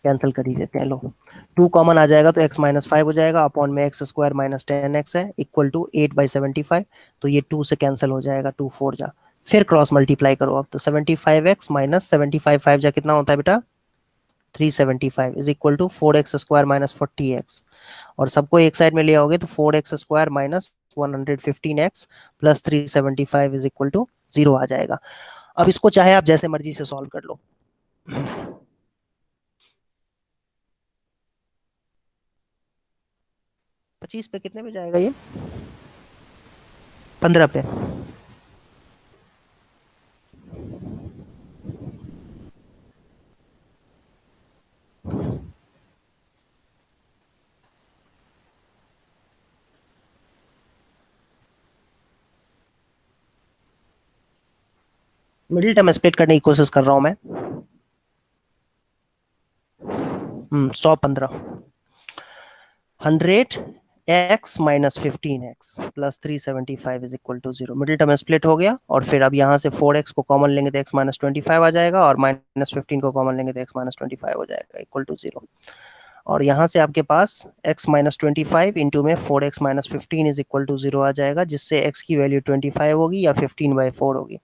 कैंसिल कर ही देते हैं, लो 2 कॉमन आ जाएगा, तो x - 5 हो जाएगा, अपॉन में x² - 10x है इक्वल टू 8/75। तो ये 2 से कैंसिल हो जाएगा, 2 4 जा, फिर क्रॉस मल्टीप्लाई करो अब, तो 75x - 75 5 जा कितना होता है बेटा 375 is equal to 4x² - 40x। और सबको एक साइड में ले आओगे, तो 4x² - 115x plus 375 is equal to 0 आ जाएगा। अब इसको चाहे आप जैसे मर्जी से सॉल्व कर लो। 25 पे कितने पे जाएगा ये 15 पे। मिडिल टर्म स्प्लिट करने की कोशिश कर रहा हूं मैं। 115, 100x - 15x plus 375 is equal to 0। Middle term split हो गया, और फिर अब यहाँ से 4x को कॉमन लेंगे तो x - 25 आ जाएगा, और -15 को कॉमन लेंगे तो x - 25 हो जाएगा इक्वल टू 0। और यहाँ से आपके पास x - 25 इंटू में 4x - 15 इज इक्वल टू 0 आ जाएगा, जिससे x की वैल्यू 25 होगी या 15/4 होगी।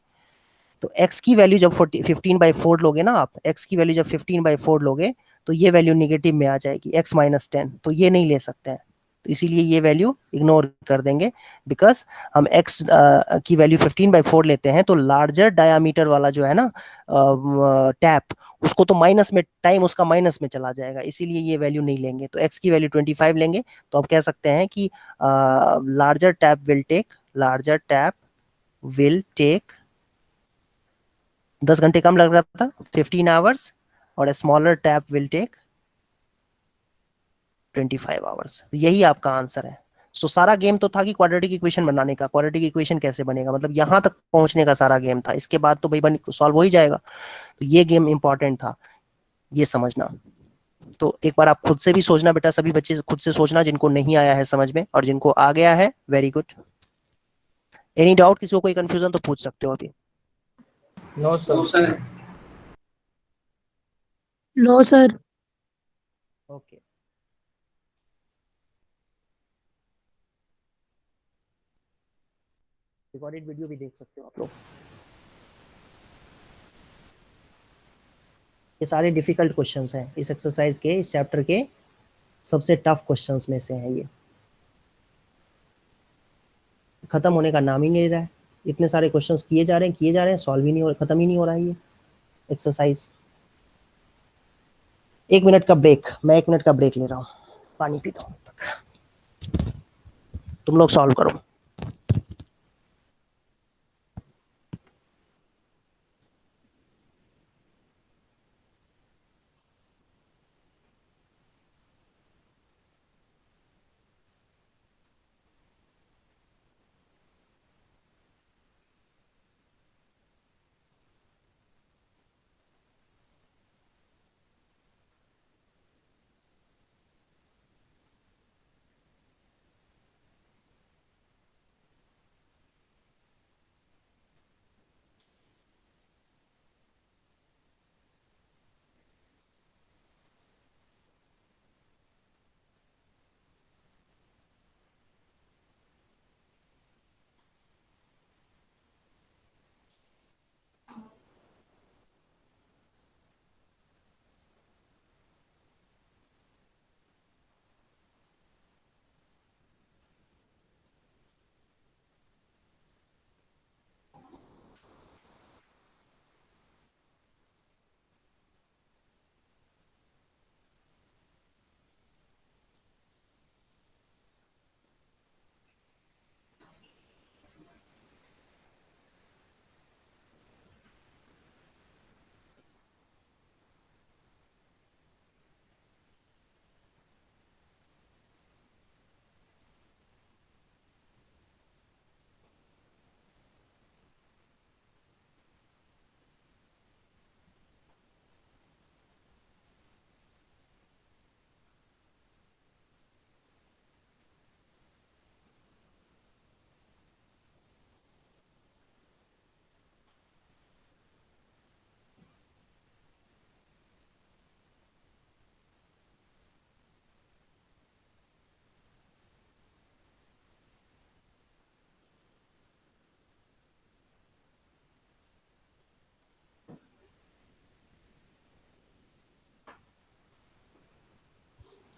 तो x की वैल्यू जब 15/4 लोगे ना आप, x की वैल्यू जब 15/4 लोगे, तो ये वैल्यू निगेटिव में आ जाएगी, x - 10, तो ये नहीं ले सकते हैं। तो इसीलिए ये वैल्यू इग्नोर कर देंगे, बिकॉज हम x की वैल्यू 15/4 लेते हैं, तो लार्जर डायामीटर वाला जो है ना टैप, उसको तो माइनस में, टाइम उसका माइनस में चला जाएगा, इसीलिए ये वैल्यू नहीं लेंगे। तो x की वैल्यू 25 लेंगे, तो आप कह सकते हैं कि लार्जर टैप विल टेक 10 घंटे कम लग रहा था 15 आवर्स, और smaller tap will take 25 hours. तो यही आपका आंसर है। सो सारा गेम तो था कि क्वाड्रेटिक इक्वेशन बनाने का, क्वाड्रेटिक इक्वेशन कैसे बनेगा, मतलब यहां तक पहुंचने का सारा गेम था। इसके बाद तो भाई बन सॉल्व हो ही जाएगा। तो ये गेम इंपॉर्टेंट था, ये समझना। तो एक बार आप खुद से भी सोचना बेटा, सभी बच्चे खुद से सोचना जिनको नहीं आया है समझ में, और जिनको आ गया है वेरी गुड। एनी डाउट, किसी को कोई कंफ्यूजन तो पूछ सकते हो अभी। No, sir. No sir. No sir. Okay, recorded video भी देख सकते हो आप लोग। ये सारे डिफिकल्ट क्वेश्चंस हैं इस एक्सरसाइज के, इस चैप्टर के सबसे टफ क्वेश्चंस में से हैं ये। खत्म होने का नाम ही नहीं ले रहा है, इतने सारे क्वेश्चंस किए जा रहे हैं, सॉल्व ही नहीं हो, खत्म ही नहीं हो रहा है ये एक्सरसाइज। 1 मिनट का ब्रेक, मैं 1 मिनट का ब्रेक ले रहा हूँ, पानी पीता हूँ, तुम लोग सॉल्व करो।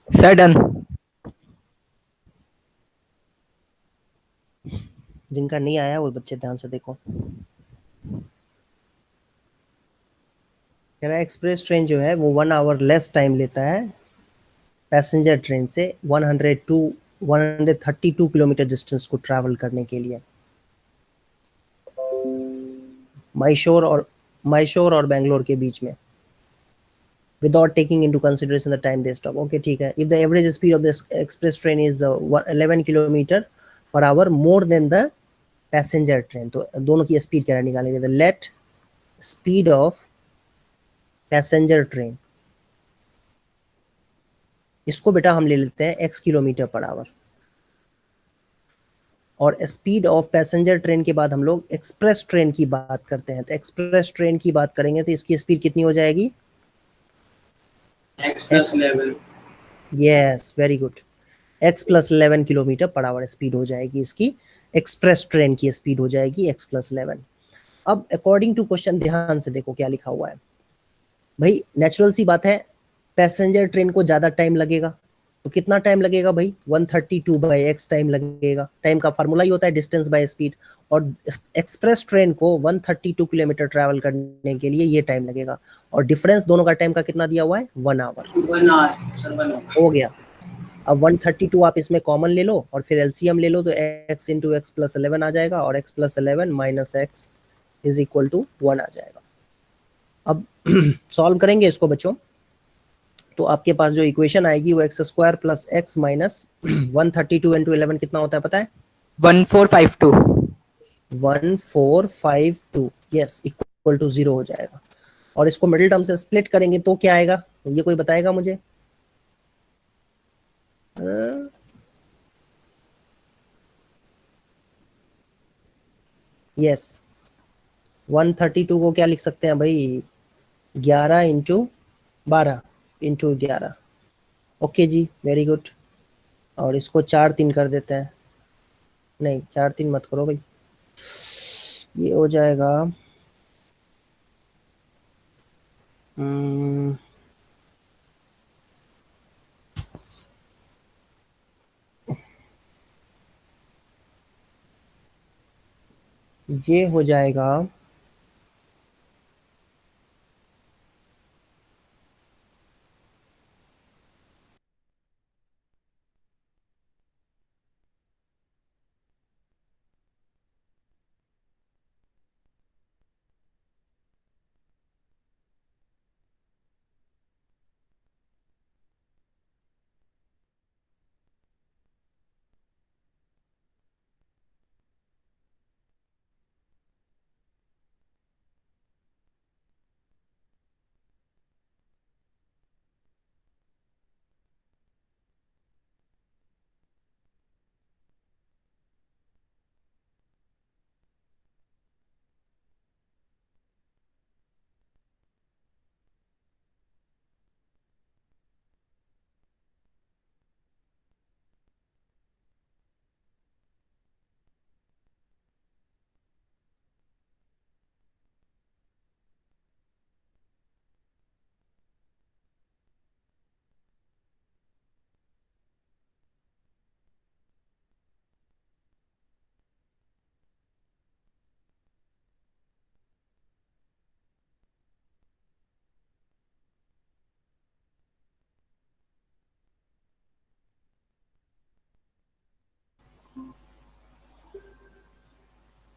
Sir done. जिनका नहीं आया वो बच्चे ध्यान से देखो। कह रहा है एक्सप्रेस ट्रेन जो है वो 1 आवर लेस टाइम लेता है पैसेंजर ट्रेन से 132 किलोमीटर डिस्टेंस को ट्रैवल करने के लिए। मैसूर और बेंगलोर के बीच में, without taking into consideration the time they stop. Okay, ठीक है। If the average speed of the express train is 11 kilometre per our more than the passenger train, तो दोनों की स्पीड क्या निकालेंगे? The let speed of passenger train, इसको बेटा हम ले लेते हैं x किलोमीटर पर आवर, और स्पीड ऑफ पैसेंजर ट्रेन के बाद हम लोग एक्सप्रेस ट्रेन की बात करते हैं। तो एक्सप्रेस ट्रेन की बात करेंगे तो इसकी स्पीड कितनी हो जाएगी? x plus 11। Yes, very good. x plus 11 kilometre per our speed हो जाएगी इसकी, एक्सप्रेस ट्रेन की स्पीड हो जाएगी x प्लस 11। अब अकॉर्डिंग टू क्वेश्चन ध्यान से देखो क्या लिखा हुआ है भाई। नेचुरल सी बात है, पैसेंजर ट्रेन को ज्यादा टाइम लगेगा, तो कितना टाइम लगेगा भाई? 132 बाई एक्स टाइम लगेगा। टाइम का फार्मूला ही होता है डिस्टेंस बाय स्पीड, और एक्सप्रेस ट्रेन को 132 किलोमीटर ट्रैवल करने के लिए ये टाइम लगेगा, और डिफरेंस दोनों का टाइम का कितना दिया हुआ है? 1 आवर। 1 आवर सर, 1 आवर हो गया। अब 132 आप इसमें कॉमन ले लो और फिर एलसीएम ले लो, तो x इंटू एक्स प्लस 11 आ जाएगा, और x plus 11 minus x is equal to 1 आ जाएगा। अब सॉल्व करेंगे इसको बच्चों, तो आपके पास जो इक्वेशन आएगी वो x square plus x minus 132 into 11 कितना होता है पता है? 1452। 1452, यस, इक्वल टू 0 हो जाएगा। और इसको मिडिल टर्म से स्प्लिट करेंगे तो क्या आएगा? तो ये कोई बताएगा मुझे? यस, 132 को क्या लिख सकते हैं भाई? 11 इंटू 12 इंटू 11। ओके जी, वेरी गुड। और इसको 4 3 कर देते हैं, नहीं 4 3 मत करो भाई, ये हो जाएगा ये हो जाएगा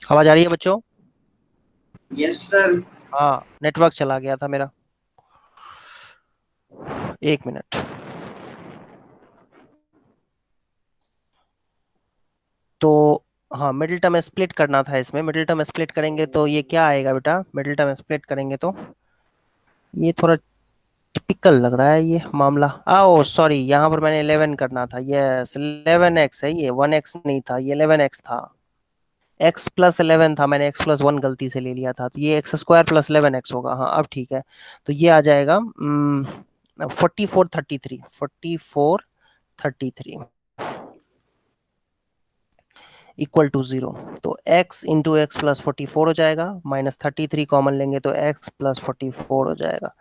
आवाज आ रही है बच्चों? Yes sir. हाँ, नेटवर्क चला गया था मेरा। एक मिनट। तो हाँ, मिडिल टर्म स्प्लिट करना था इसमें। मिडिल टर्म स्प्लिट करेंगे तो ये क्या आएगा बेटा? मिडिल टर्म स्प्लिट करेंगे तो ये थोड़ा टिपिकल लग रहा है ये मामला। ओ सॉरी, यहाँ पर मैंने 11 करना था। यस, 11x है ये, 1x नहीं था, ये 11x था। x प्लस 11 था, मैंने x प्लस 1 गलती से ले लिया था, तो ये एक्स स्क्वायर प्लस 11x होगा। हाँ अब ठीक है। तो ये आ जाएगा 4433, 4433 इक्वल टू 0। तो x इंटू एक्स प्लस 44 हो जाएगा, माइनस 33 कॉमन लेंगे तो x प्लस 44 हो जाएगा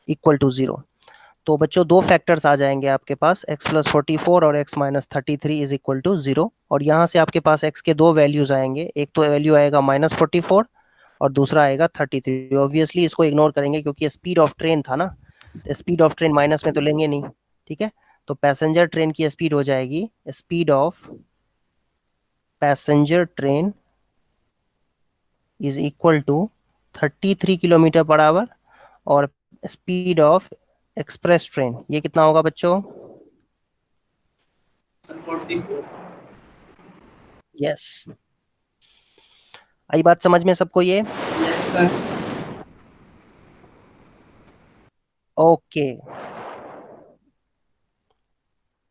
इक्वल टू 0। तो बच्चों दो फैक्टर्स आ जाएंगे आपके पास, x प्लस 44 और x minus 33 is equal to 0। और यहाँ से आपके पास x के दो वैल्यूज आएंगे, एक तो वैल्यू आएगा माइनस 44 और दूसरा आएगा 33। ऑब्वियसली इसको इग्नोर करेंगे क्योंकि स्पीड ऑफ ट्रेन था ना, तो स्पीड ऑफ ट्रेन माइनस में तो लेंगे नहीं। ठीक है, तो पैसेंजर ट्रेन की स्पीड हो जाएगी, speed of passenger train is equal to 33 kilometre per hour. और स्पीड ऑफ एक्सप्रेस ट्रेन ये कितना होगा बच्चों? 44। यस, आई बात समझ में सबको ये? Yes sir. Okay,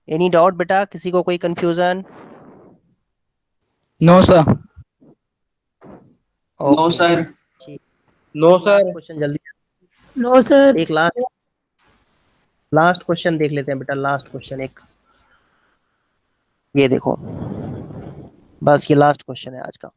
any doubt बेटा, किसी को कोई confusion? No, sir. No okay, sir. ठीक। नो एक लास्ट सर। क्वेश्चन जल्दी, नो सर। एक लास्ट लास्ट क्वेश्चन देख लेते हैं बेटा। लास्ट क्वेश्चन एक, ये देखो, बस ये लास्ट क्वेश्चन है आज का।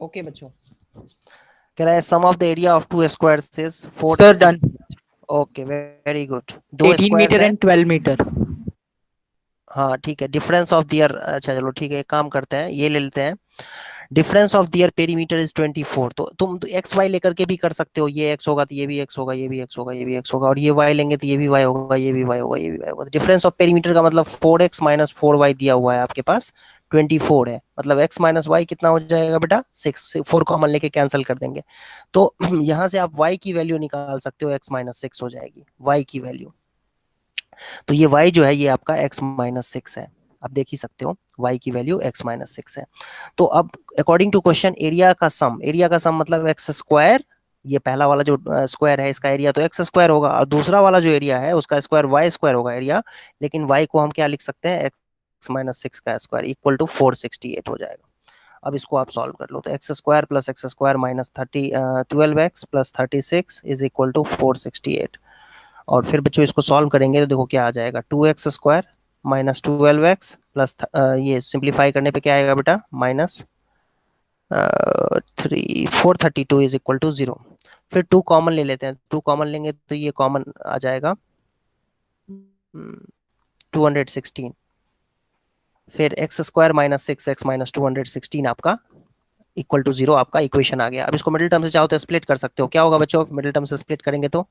ओके बच्चों, कह रहा है sum of the area of two squares is 4 Sir, done. Okay very good. दो 18 स्क्वायर्स meter है, and 12 meter. हाँ ठीक है, डिफरेंस ऑफ दियर, अच्छा चलो ठीक है, एक काम करते हैं, ये ले लेते हैं, difference of their perimeter is 24। तो तुम तो एक्स वाई लेकर के भी कर सकते हो, ये एक्स होगा तो ये भी एक्स होगा, ये भी एक्स होगा, ये भी एक्स होगा, और ये वाई लेंगे तो ये भी वाई होगा, ये भी वाई होगा, ये भी वाई होगा। डिफरेंस ऑफ पेरीमीटर का मतलब 4x माइनस 4y दिया हुआ है आपके पास, 24 है, मतलब x माइनस वाई कितना हो जाएगा बेटा 6, 4 कॉमन लेके कैंसिल कर देंगे, तो यहाँ से आप y की वैल्यू निकाल सकते हो, x माइनस 6 हो जाएगी y की वैल्यू। तो ये y जो है ये आपका x माइनस 6 है, आप देख ही सकते हो y की वैल्यू x माइनस 6 है। तो अब अकॉर्डिंग टू क्वेश्चन एरिया का सम मतलब एक्स स्क्वायर, ये पहला वाला जो स्क्वायर है इसका एरिया तो एक्स स्क्वायर होगा, और दूसरा वाला जो एरिया है उसका स्क्वायर वाई स्क्वायर होगा एरिया, लेकिन y को हम क्या लिख सकते हैं, एक्स माइनस 6 का स्क्वायर इक्वल टू 468 हो जाएगा। अब इसको आप सॉल्व कर लो, तो x square minus 12x plus 36 is equal to 468, और फिर बच्चों इसको सॉल्व करेंगे तो देखो क्या आ जाएगा, 2x square minus 12x plus ये सिंप्लीफाई करने पे क्या आएगा बेटा, माइनस 432 इज इक्वल टू 0। फिर 2 कॉमन ले लेते हैं, 2 कॉमन लेंगे तो ये कॉमन आ जाएगा 216, फिर x square minus 6x minus 216 आपका इक्वल टू 0 आपका इक्वेशन आ गया। अब इसको मिडिल टर्म से चाहो तो स्प्लिट कर सकते हो, क्या होगा बच्चों मिडिल टर्म से स्प्लिट करेंगे तो,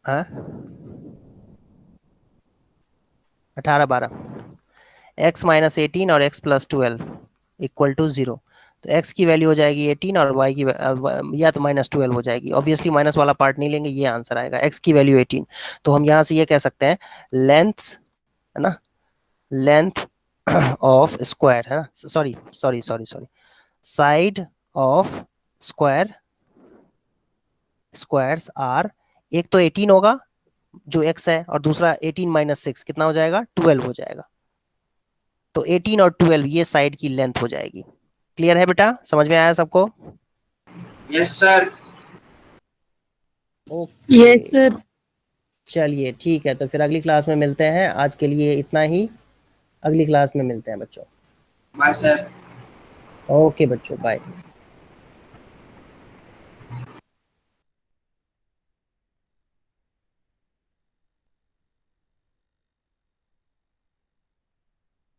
हाँ 18 12, x माइनस 18 और x प्लस 12 इक्वल टू 0, तो x की वैल्यू हो जाएगी 18 और y की या तो माइनस 12 हो जाएगी, ऑब्वियसली माइनस वाला पार्ट नहीं लेंगे, ये आंसर आएगा, x की वैल्यू 18। तो हम यहाँ से ये कह सकते हैं लेंथ है ना, लेंथ ऑफ स्क्वायर है ना, sorry sorry sorry sorry, side of square, squares are, एक तो 18 होगा जो x है, और दूसरा 18 माइनस 6 कितना हो जाएगा, 12 हो जाएगा, तो 18 और 12 ये साइड की लेंथ हो जाएगी। क्लियर है बेटा, समझ में आया सबको? Yes sir. Okay yes sir. चलिए ठीक है, तो फिर अगली क्लास में मिलते हैं, आज के लिए इतना ही, अगली क्लास में मिलते हैं बच्चों। Bye sir. ओके बच्चों बाय।